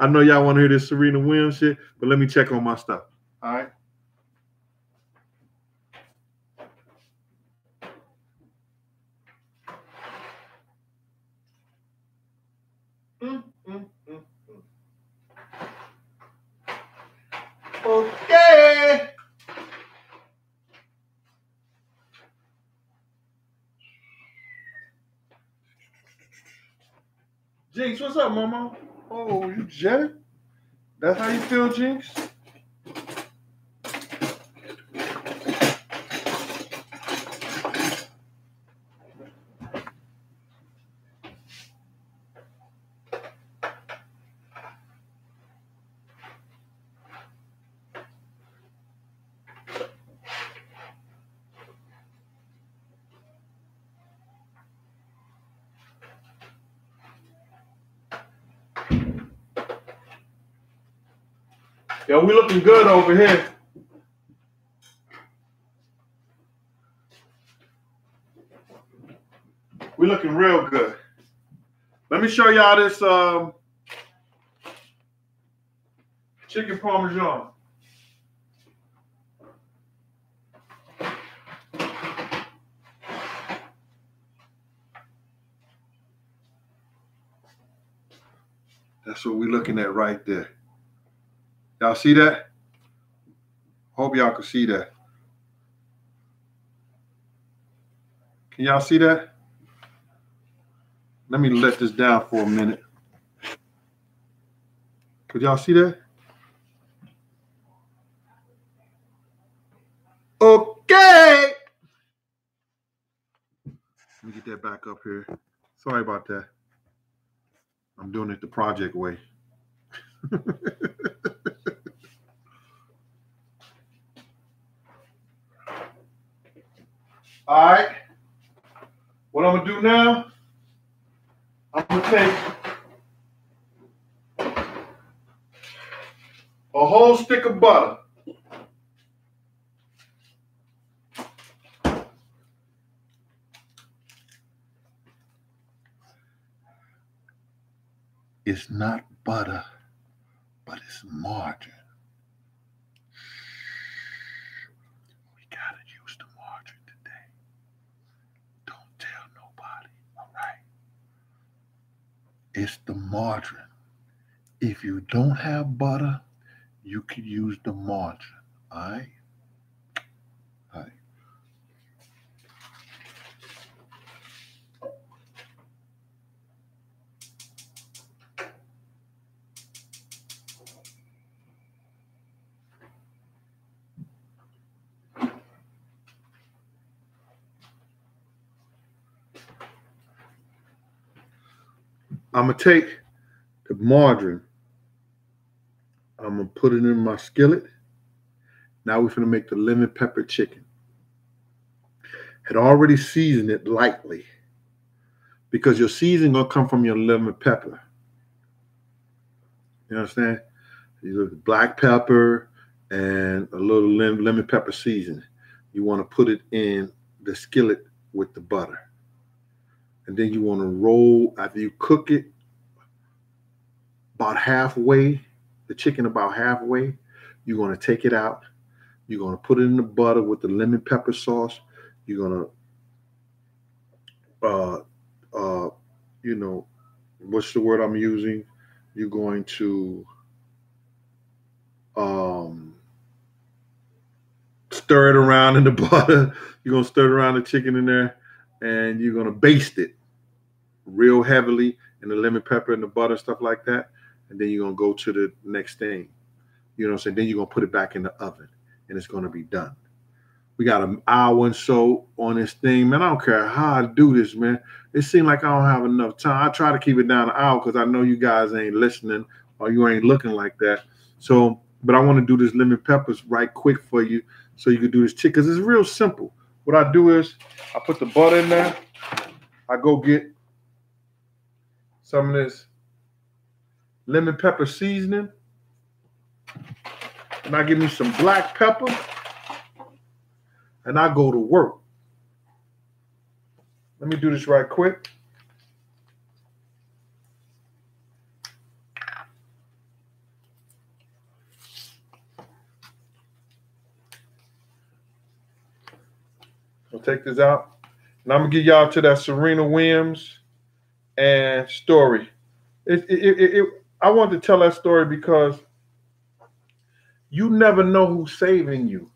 Speaker 1: I know y'all want to hear this Serena Williams shit, but let me check on my stuff. All right. Okay. Jinx, what's up, mama? Oh, you jetted? That's how you feel, Jinx? Yo, we looking good over here. We looking real good. Let me show y'all this chicken parmesan. That's what we're looking at right there. Y'all see that? Hope y'all can see that. Can y'all see that? Let me let this down for a minute. Could y'all see that? Okay. Let me get that back up here. Sorry about that. I'm doing it the project way. All right. What I'm going to do now, I'm going to take a whole stick of butter. It's not butter, but it's margarine. We got to use the margarine today. Don't tell nobody, all right? It's the margarine. If you don't have butter, you can use the margarine, all right? All right. I'm going to take the margarine. I'm going to put it in my skillet. Now we're going to make the lemon pepper chicken. Had already seasoned it lightly because your seasoning going to come from your lemon pepper. You understand? You look at black pepper and a little lemon pepper seasoning. You want to put it in the skillet with the butter. And then you want to roll, after you cook it about halfway, the chicken about halfway, you're going to take it out. You're going to put it in the butter with the lemon pepper sauce. You're going to, what's the word I'm using? You're going to stir it around in the butter. You're going to stir it around the chicken in there, and you're going to baste it real heavily in the lemon pepper and the butter, stuff like that. And then you're going to go to the next thing. You know what I'm saying? Then you're going to put it back in the oven, and it's going to be done. We got an hour and so on this thing. Man, I don't care how I do this, man. It seems like I don't have enough time. I try to keep it down an hour because I know you guys ain't listening or you ain't looking like that. So, but I want to do this lemon peppers right quick for you so you can do this chicken because it's real simple. What I do is I put the butter in there. I go get some of this lemon pepper seasoning. And I give me some black pepper. And I go to work. Let me do this right quick. I'll take this out. And I'm going to get y'all to that Serena Williams and story. I want to tell that story because you never know who's saving you.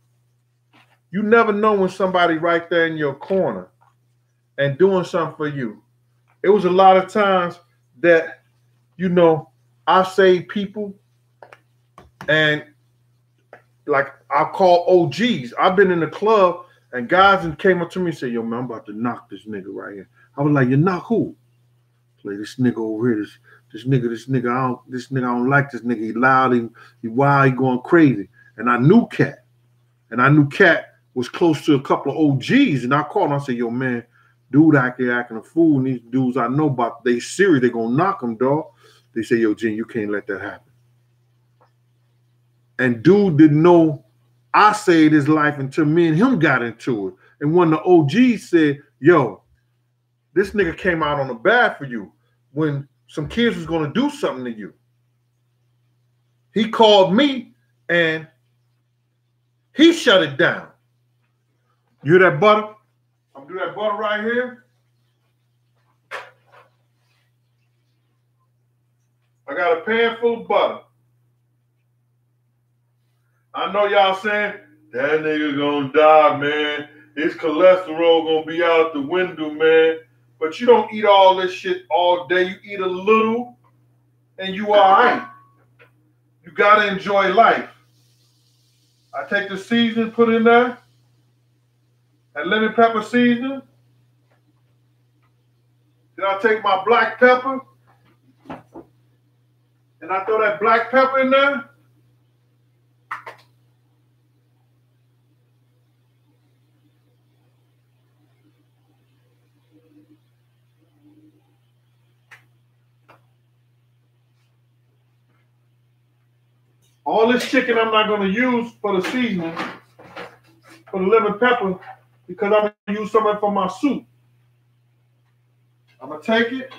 Speaker 1: You never know when somebody right there in your corner and doing something for you. It was a lot of times that, I saved people and like I call OGs. I've been in the club and guys came up to me and said, yo, man, I'm about to knock this nigga right here. I was like, you knock who? Like this nigga over here, this nigga, I don't like this nigga. He loud, he wild, he going crazy. And I knew Cat. And I knew Cat was close to a couple of OGs, and I called him. I said, yo, man, dude out there acting a fool, and these dudes I know about, they serious, they gonna knock him, dog. They say, yo, Jen, you can't let that happen. And dude didn't know I saved his life until me and him got into it. And when the OGs said, yo, this nigga came out on the bad for you when some kids was gonna do something to you. He called me, and he shut it down. You hear that butter? I'm gonna do that butter right here. I got a pan full of butter. I know y'all saying, that nigga gonna die, man. His cholesterol gonna be out the window, man. But you don't eat all this shit all day. You eat a little, and you all right. You gotta enjoy life. I take the seasoning, put it in there, that lemon pepper seasoning. Then I take my black pepper, and I throw that black pepper in there. All this chicken I'm not gonna use for the seasoning, for the lemon pepper, because I'm gonna use some of it for my soup. I'm gonna take it.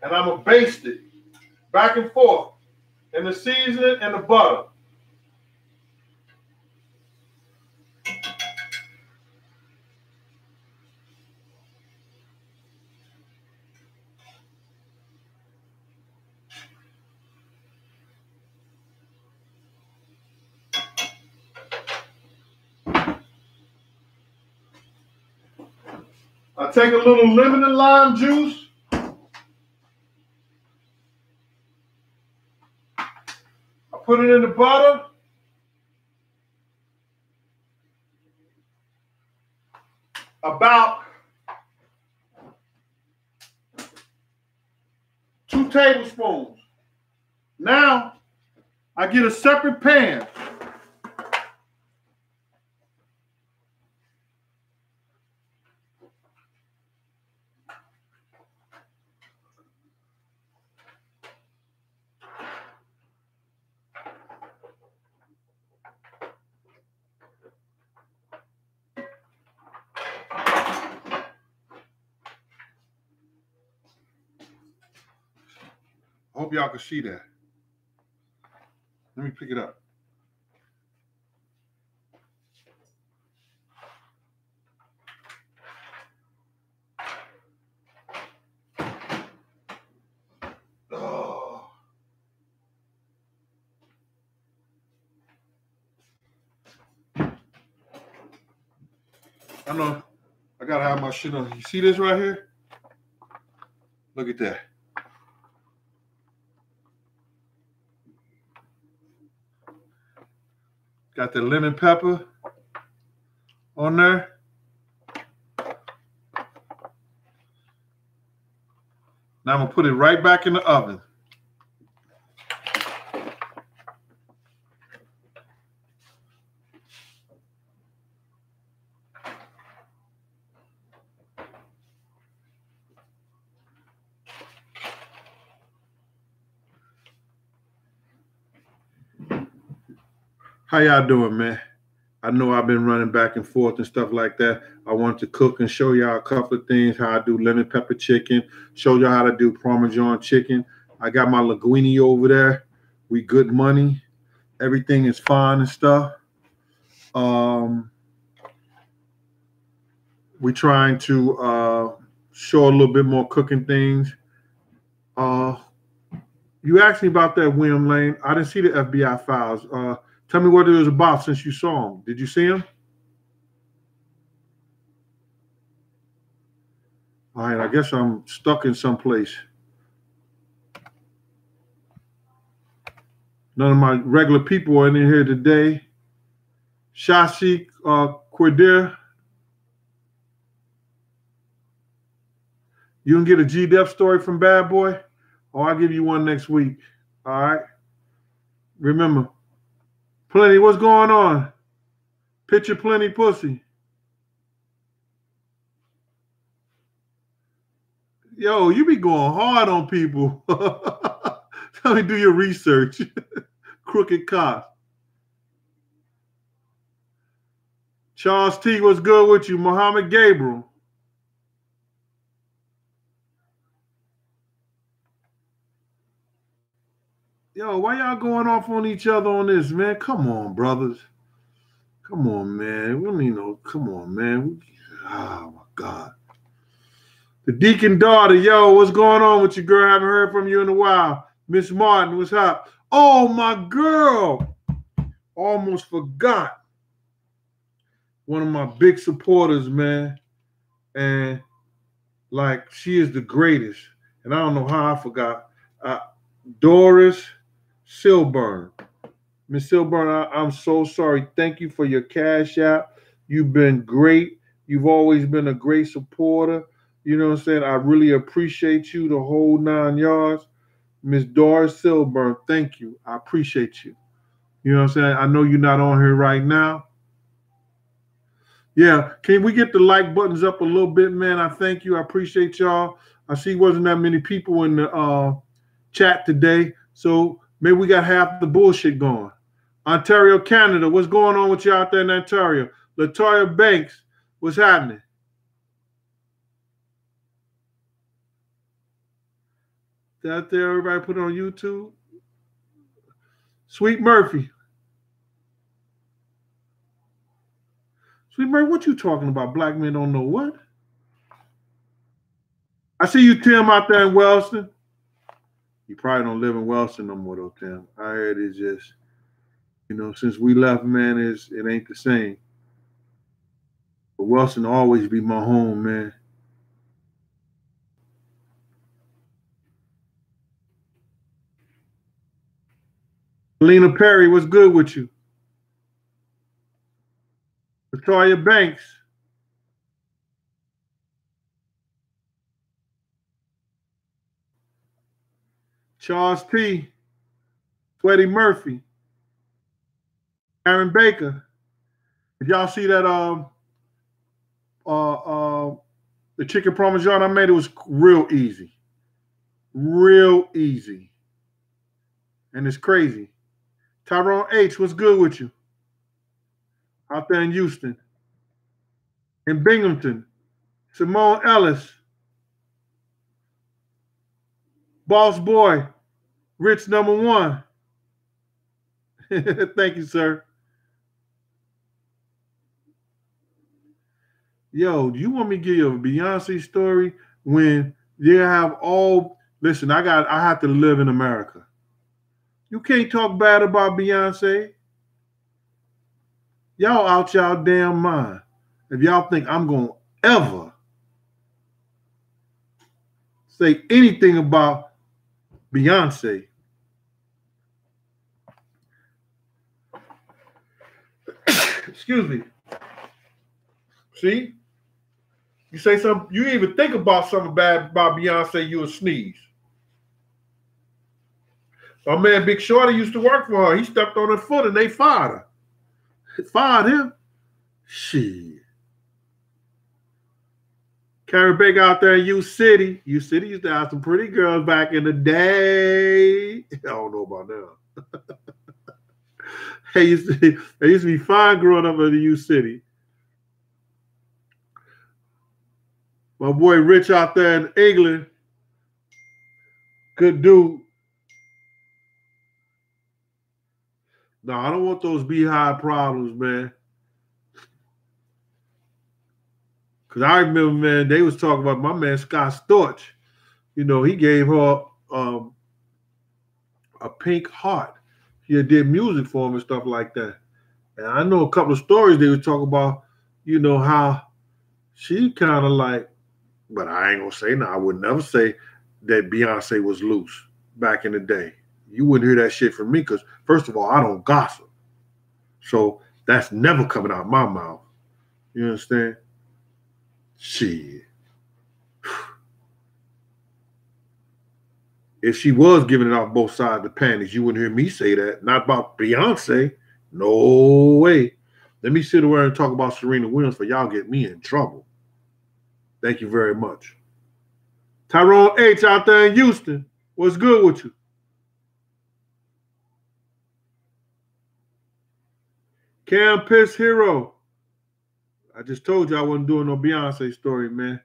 Speaker 1: And I'm gonna baste it back and forth in the seasoning and the butter. I take a little lemon and lime juice. I put it in the butter. About 2 tablespoons. Now, I get a separate pan. I hope y'all can see that. Let me pick it up. Oh. I know I gotta have my shit on. You see this right here? Look at that. Got the lemon pepper on there. Now I'm gonna put it right back in the oven. How y'all doing, man? I know I've been running back and forth and stuff like that. I wanted to cook and show y'all a couple of things, how I do lemon pepper chicken, show y'all how to do Parmesan chicken. I got my linguine over there. We good money. Everything is fine and stuff. We're trying to show a little bit more cooking things. You asked me about that, William Lane. I didn't see the FBI files. Tell me what it was about since you saw him. Did you see him? All right, I guess I'm stuck in someplace. None of my regular are in here today. Shashi Quadir. You can get a G-Dep story from Bad Boy, or I'll give you one next week. All right? Remember, Plenty, what's going on? Picture Plenty pussy. Yo, you be going hard on people. Tell me, do your research. Crooked cop. Charles T, what's good with you? Muhammad Gabriel. Yo, why y'all going off on each other on this, man? Come on, brothers. Come on, man. Let me know. Come on, man. Oh my God. The Deacon daughter, yo, what's going on with you, girl? Haven't heard from you in a while. Miss Martin, what's up? Oh, my girl. Almost forgot. One of my big supporters, man. And like, she is the greatest. And I don't know how I forgot. Doris Silburn. Miss Silburn, I'm so sorry. Thank you for your cash app. You've been great. You've always been a great supporter. You know what I'm saying? I really appreciate you the whole 9 yards. Miss Doris Silburn, thank you. I appreciate you. You know what I'm saying? I know you're not on here right now. Yeah, can we get the like buttons up a little bit, man? I thank you. I appreciate y'all. I see wasn't that many people in the chat today, so maybe we got half the bullshit going. Ontario, Canada, what's going on with you out there in Ontario? Latoya Banks, what's happening? Is that there? Everybody put it on YouTube. Sweet Murphy. Sweet Murphy, what you talking about? Black men don't know what? I see you, Tim, out there in Wellston. You probably don't live in Wellston no more, though, Tim. I heard it's just, you know, since we left, man, it ain't the same. But Wellston will always be my home, man. Lena Perry, what's good with you? Victoria Banks. Charles T. Sweaty Murphy. Aaron Baker. Did y'all see that the chicken parmesan I made? It was real easy. Real easy. And it's crazy. Tyrone H, what's good with you? Out there in Houston. In Binghamton. Simone Ellis. Boss Boy. Rich number 1. Thank you, sir. Yo, do you want me to give you a Beyonce story when you have all listen, I have to live in America. You can't talk bad about Beyonce. Y'all out y'all damn mind. If y'all think I'm gonna ever say anything about Beyonce. Excuse me. See? You say something, you even think about something bad about Beyonce, you'll sneeze. My man Big Shorty used to work for her. He stepped on her foot and they fired her. Fired him? Shit. Carrie Baker out there in U-City. U-City used to have some pretty girls back in the day. I don't know about now. They used to be fine growing up in the U-City. My boy Rich out there in England. Good dude. No, I don't want those beehive problems, man. Because I remember, man, they was talking about my man Scott Storch. You know, he gave her a pink heart. He did music for him and stuff like that. And I know a couple of stories they would talk about, you know, how she kind of like, but I ain't going to say no. I would never say that Beyonce was loose back in the day. You wouldn't hear that shit from me because, first of all, I don't gossip. So that's never coming out of my mouth. You understand? Shit. If she was giving it off both sides of the panties, you wouldn't hear me say that. Not about Beyonce. No way. Let me sit around and talk about Serena Williams for y'all get me in trouble. Thank you very much. Tyrone H out there in Houston. What's good with you? Cam Piss Hero. I just told you I wasn't doing no Beyonce story, man.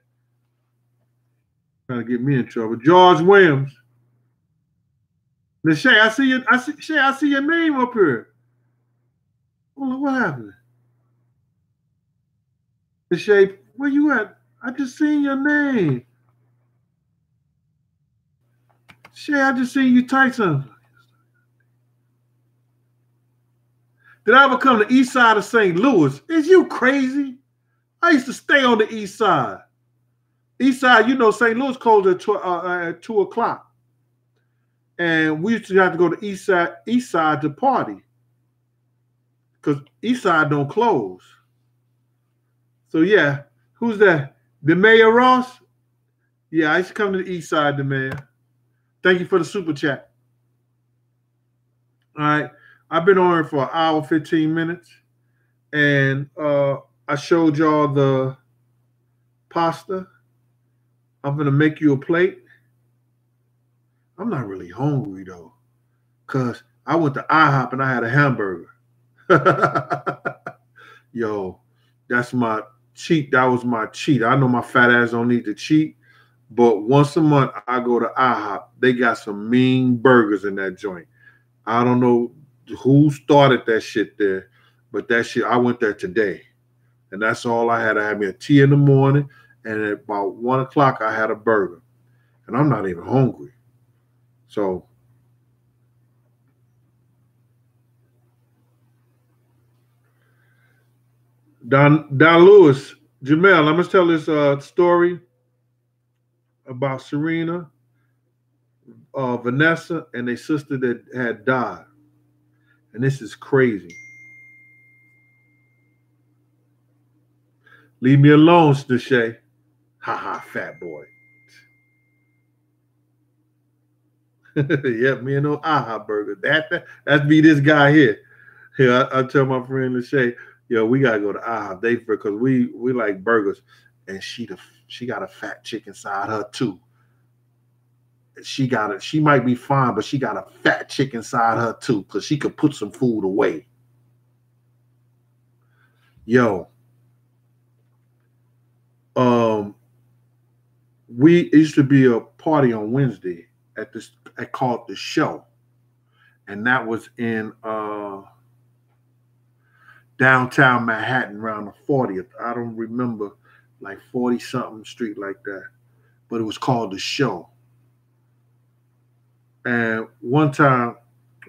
Speaker 1: Trying to get me in trouble. George Williams. Now, Shay, I see your name up here. What happened? Shay, where you at? I just seen your name. Shay, I just seen you type something. Did I ever come to the east side of St. Louis? Is you crazy? I used to stay on the east side. East side, you know, St. Louis closed at 2 o'clock. And we used to have to go to east side to party. Because east side don't close. So yeah, who's that? The Mayor Ross? Yeah, I used to come to the east side, the mayor. Thank you for the super chat. All right. I've been on here for an hour, 15 minutes. And I showed y'all the pasta. I'm going to make you a plate. I'm not really hungry, though, because I went to IHOP and I had a hamburger. Yo, that's my cheat. That was my cheat. I know my fat ass don't need to cheat, but once a month I go to IHOP. They got some mean burgers in that joint. I don't know who started that shit there, but that shit, I went there today. And that's all I had. I had me a tea in the morning, and at about 1 o'clock I had a burger. And I'm not even hungry. So Don Lewis, Jamel, I must tell this story about Serena, Vanessa, and their sister that had died. And this is crazy. Leave me alone, Stashay. Ha ha, fat boy. Yep, me and no aha burger. That's be this guy here. Here, I tell my friend Lachey, yo, we gotta go to IHOP. Because we like burgers, and she got a fat chick inside her too. She might be fine, but she got a fat chick inside her too, because she could put some food away. Yo, it used to be a party on Wednesday I called the show, and that was in downtown Manhattan around the 40th. I don't remember, like 40 something street like that, but it was called the show. And one time,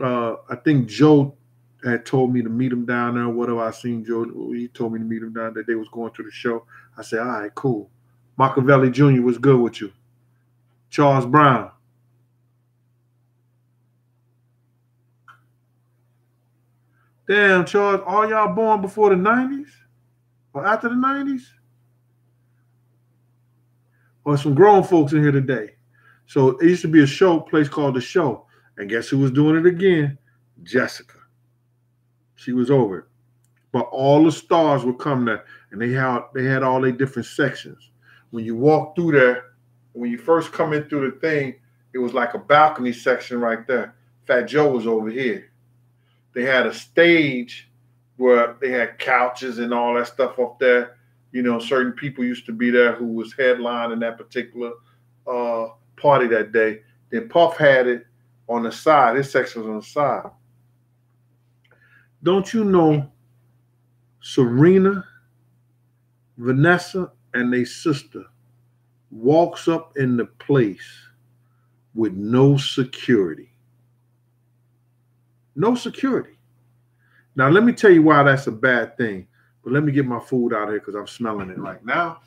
Speaker 1: I think Joe had told me to meet him down there. Whatever, I seen Joe, he told me to meet him down there. They was going to the show. I said, all right, cool. Machiavelli Jr. was good with you. Charles Brown. Damn, Charles, all y'all born before the 90s? Or after the 90s? Or some grown folks in here today. So it used to be a place called The Show. And guess who was doing it again? Jessica. She was over it. But all the stars would come there, and they had all their different sections. When you walk through there, when you first come in through the thing, it was like a balcony section right there. Fat Joe was over here. They had a stage where they had couches and all that stuff up there. You know, certain people used to be there who was headlining that particular party that day. Then Puff had it on the side. His section was on the side. Don't you know Serena, Vanessa, and their sister walks up in the place with no security? No security. Now, let me tell you why that's a bad thing. But let me get my food out of here because I'm smelling it right now.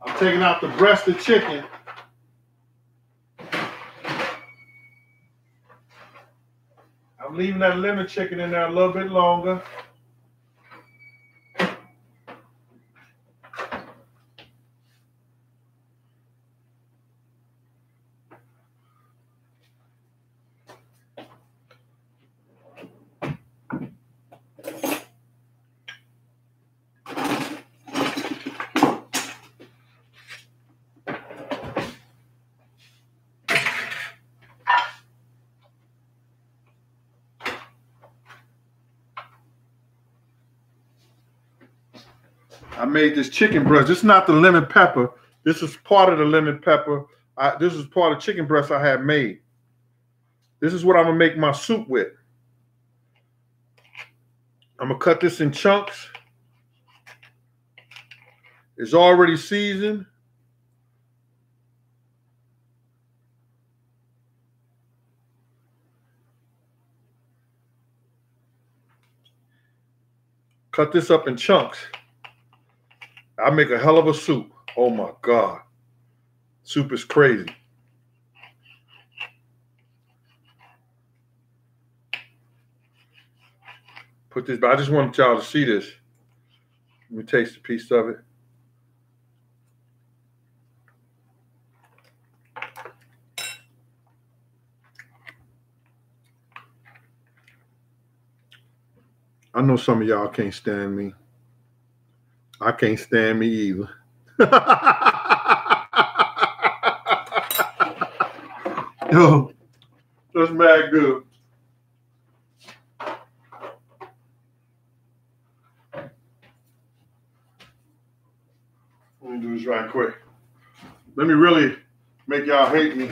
Speaker 1: I'm taking out the breast of chicken. I'm leaving that lemon chicken in there a little bit longer. I made this chicken breast. This is not the lemon pepper. This is part of the lemon pepper. This is part of chicken breast I had made. This is what I'm gonna make my soup with. I'm gonna cut this in chunks. It's already seasoned. Cut this up in chunks. I make a hell of a soup. Oh my God. Soup is crazy. Put this, but I just wanted y'all to see this. Let me taste a piece of it. I know some of y'all can't stand me. I can't stand me either. Yo, that's mad good. Let me do this right quick. Let me really make y'all hate me.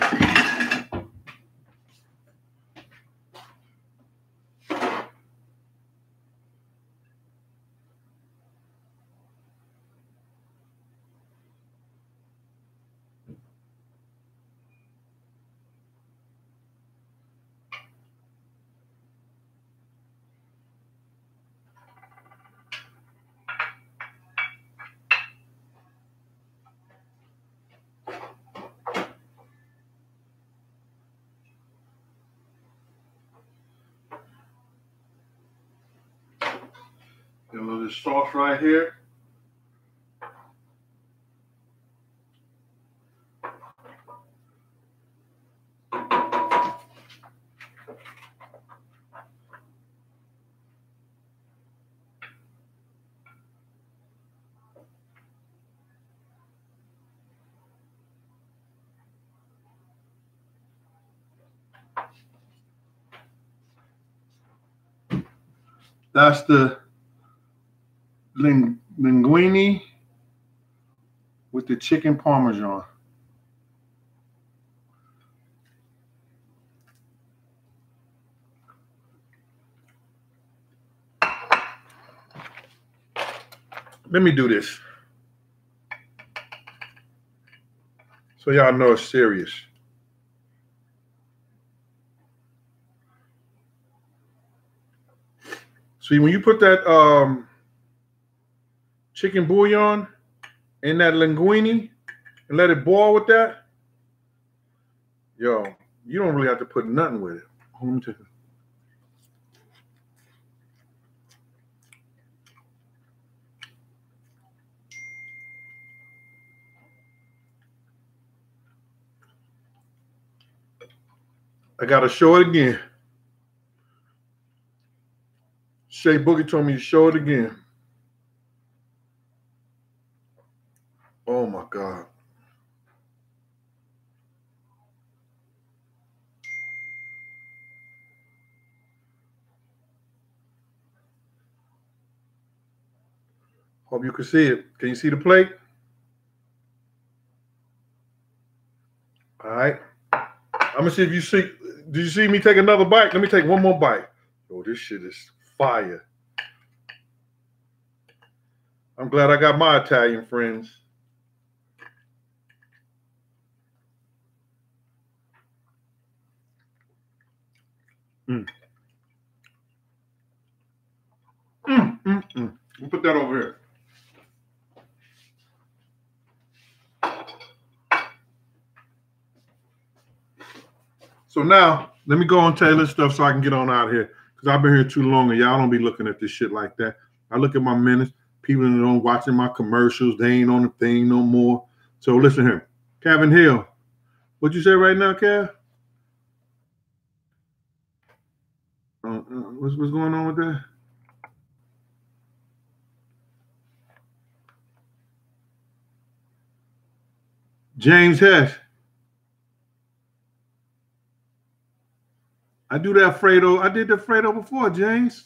Speaker 1: Got a little sauce right here. That's the linguine with the chicken parmesan. Let me do this so y'all know it's serious. See, when you put that chicken bouillon in that linguine and let it boil with that, yo, you don't really have to put nothing with it. Let me take it. I gotta show it again. Shay Boogie told me to show it again. Oh my God. Hope you can see it. Can you see the plate? All right. I'm gonna see if you see. Did you see me take another bite? Let me take one more bite. Oh, this shit is fire. I'm glad I got my Italian friends. We'll put that over here. So now, let me go and tell you this stuff so I can get on out of here. Because I've been here too long and y'all don't be looking at this shit like that. I look at my minutes. People that don't watching my commercials. They ain't on the thing no more. So listen here. Kevin Hill. What you say right now, Kev? What's going on with that? James Hess. I do that Fredo. I did the Fredo before, James.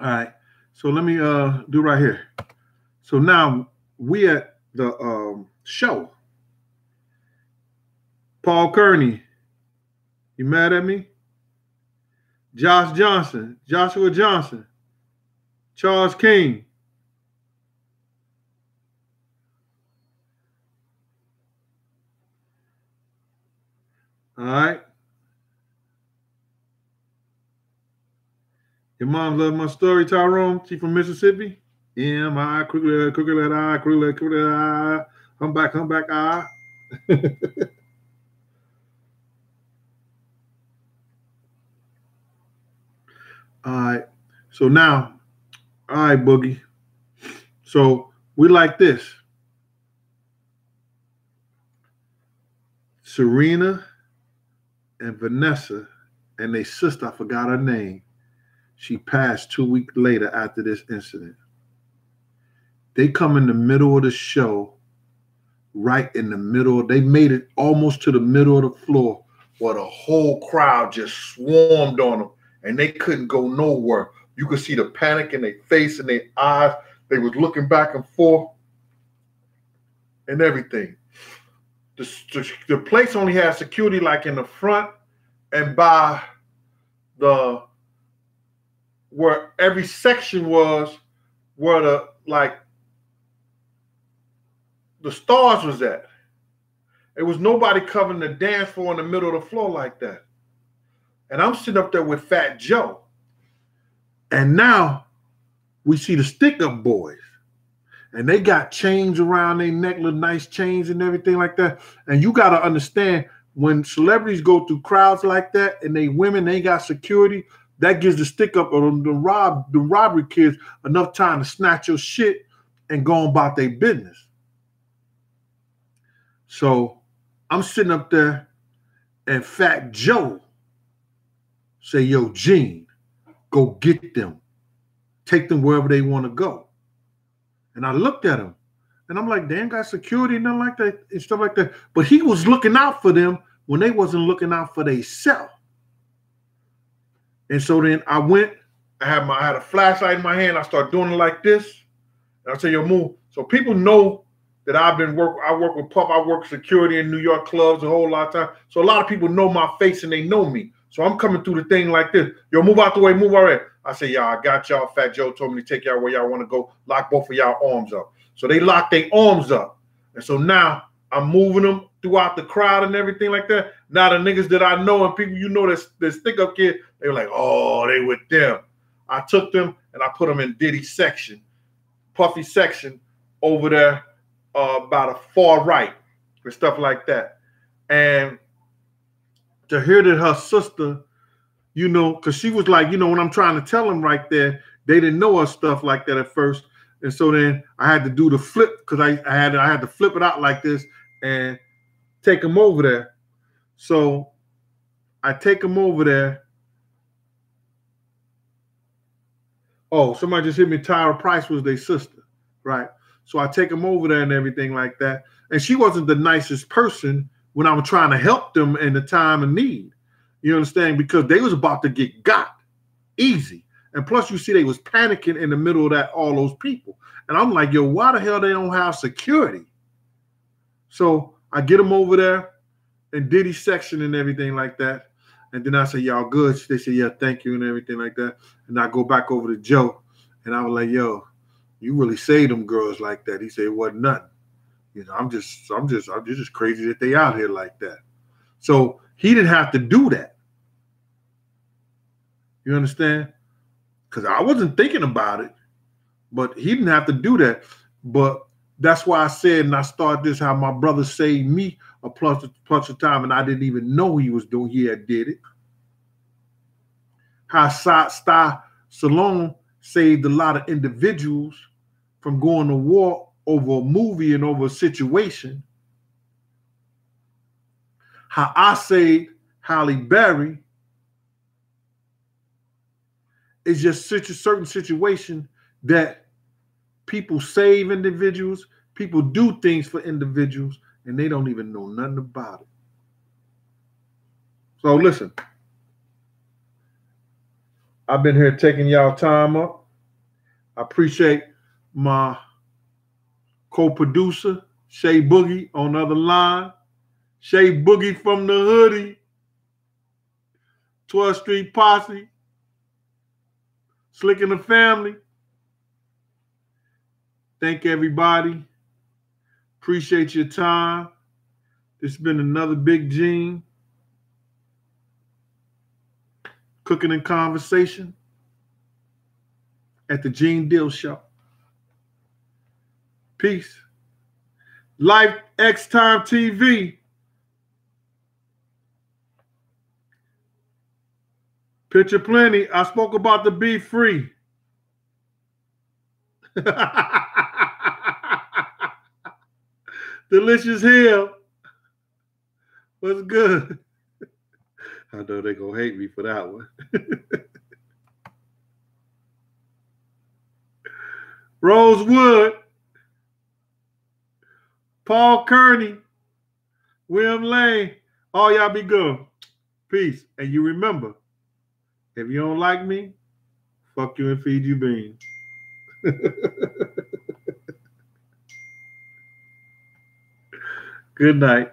Speaker 1: All right. So let me do right here. So now we at the show. Paul Kearney, you mad at me? Joshua Johnson, Charles King. All right. Your mom loved my story, Tyrone. She from Mississippi. M.I. Crooked eye, crooked eye. Humpback, eye. All right. So now, all right, Boogie. So we like this. Serena and Vanessa and their sister, I forgot her name. She passed 2 weeks later after this incident. They come in the middle of the show, right in the middle. They made it almost to the middle of the floor where the whole crowd just swarmed on them and they couldn't go nowhere. You could see the panic in their face and their eyes. They was looking back and forth and everything. The place only had security like in the front and by the where every section was, where the stars was at. It was nobody covering the dance floor in the middle of the floor like that. And I'm sitting up there with Fat Joe. And now we see the stick-up boys. And they got chains around their neck, little nice chains and everything like that. And you got to understand, when celebrities go through crowds like that and they women, they got security, that gives the stick-up or the robbery kids enough time to snatch your shit and go on about their business. So I'm sitting up there and Fat Joe say, yo, Gene, go get them. Take them wherever they want to go. And I looked at him and I'm like, they ain't got security and nothing like that and stuff like that. But he was looking out for them when they wasn't looking out for themselves. And so then I went, I had a flashlight in my hand. I started doing it like this. And I say, yo, move. So people know that I work with Puff. I work security in New York clubs a whole lot of time. So a lot of people know my face and they know me. So I'm coming through the thing like this. Yo, move out the way, move already. I say, y'all, I got y'all. Fat Joe told me to take y'all where y'all want to go. Lock both of y'all arms up. So they lock their arms up. And so now I'm moving them throughout the crowd and everything like that. Now the niggas that I know and people you know that stick up kid, they were like, oh, they with them. I took them and I put them in Diddy's section, Puffy section over there by the far right and stuff like that. And to hear that her sister, you know, because she was like, you know, when I'm trying to tell them right there, they didn't know her stuff like that at first. And so then I had to do the flip because I had to flip it out like this and take them over there. So I take them over there. Oh, somebody just hit me. Tyra Price was their sister, right? So I take them over there and everything like that. And she wasn't the nicest person when I was trying to help them in the time of need. You understand? Because they was about to get got easy. And plus you see they was panicking in the middle of that, all those people. And I'm like, yo, why the hell they don't have security? So I get them over there in Diddy's section and everything like that. And then I say, y'all good? They say, yeah, thank you and everything like that. And I go back over to Joe and I was like, yo, you really say them girls like that. He said, it wasn't nothing. You know, I'm just crazy that they out here like that. So he didn't have to do that. You understand? Because I wasn't thinking about it, but he didn't have to do that. But that's why I said, and I started this, how my brother saved me a bunch of time, and I didn't even know he was doing. He had did it. How Stallone saved a lot of individuals from going to war over a movie and over a situation. How I saved Halle Berry is just such a certain situation that people save individuals, people do things for individuals, and they don't even know nothing about it. So listen, I've been here taking y'all time up. I appreciate my co-producer, Shay Boogie, on the other line. Shay Boogie from the hoodie. 12th Street Posse. Slick and the family. Thank everybody. Appreciate your time. This has been another Big Gene. Cooking and Conversation at the Gene Deal Show. Peace. Life X Time TV. Picture plenty. I spoke about the Be Free. Delicious Hill. What's good? I know they're going to hate me for that one. Rosewood. Paul Kearney. William Lane. All y'all be good. Peace. And you remember, if you don't like me, fuck you and feed you beans. Good night.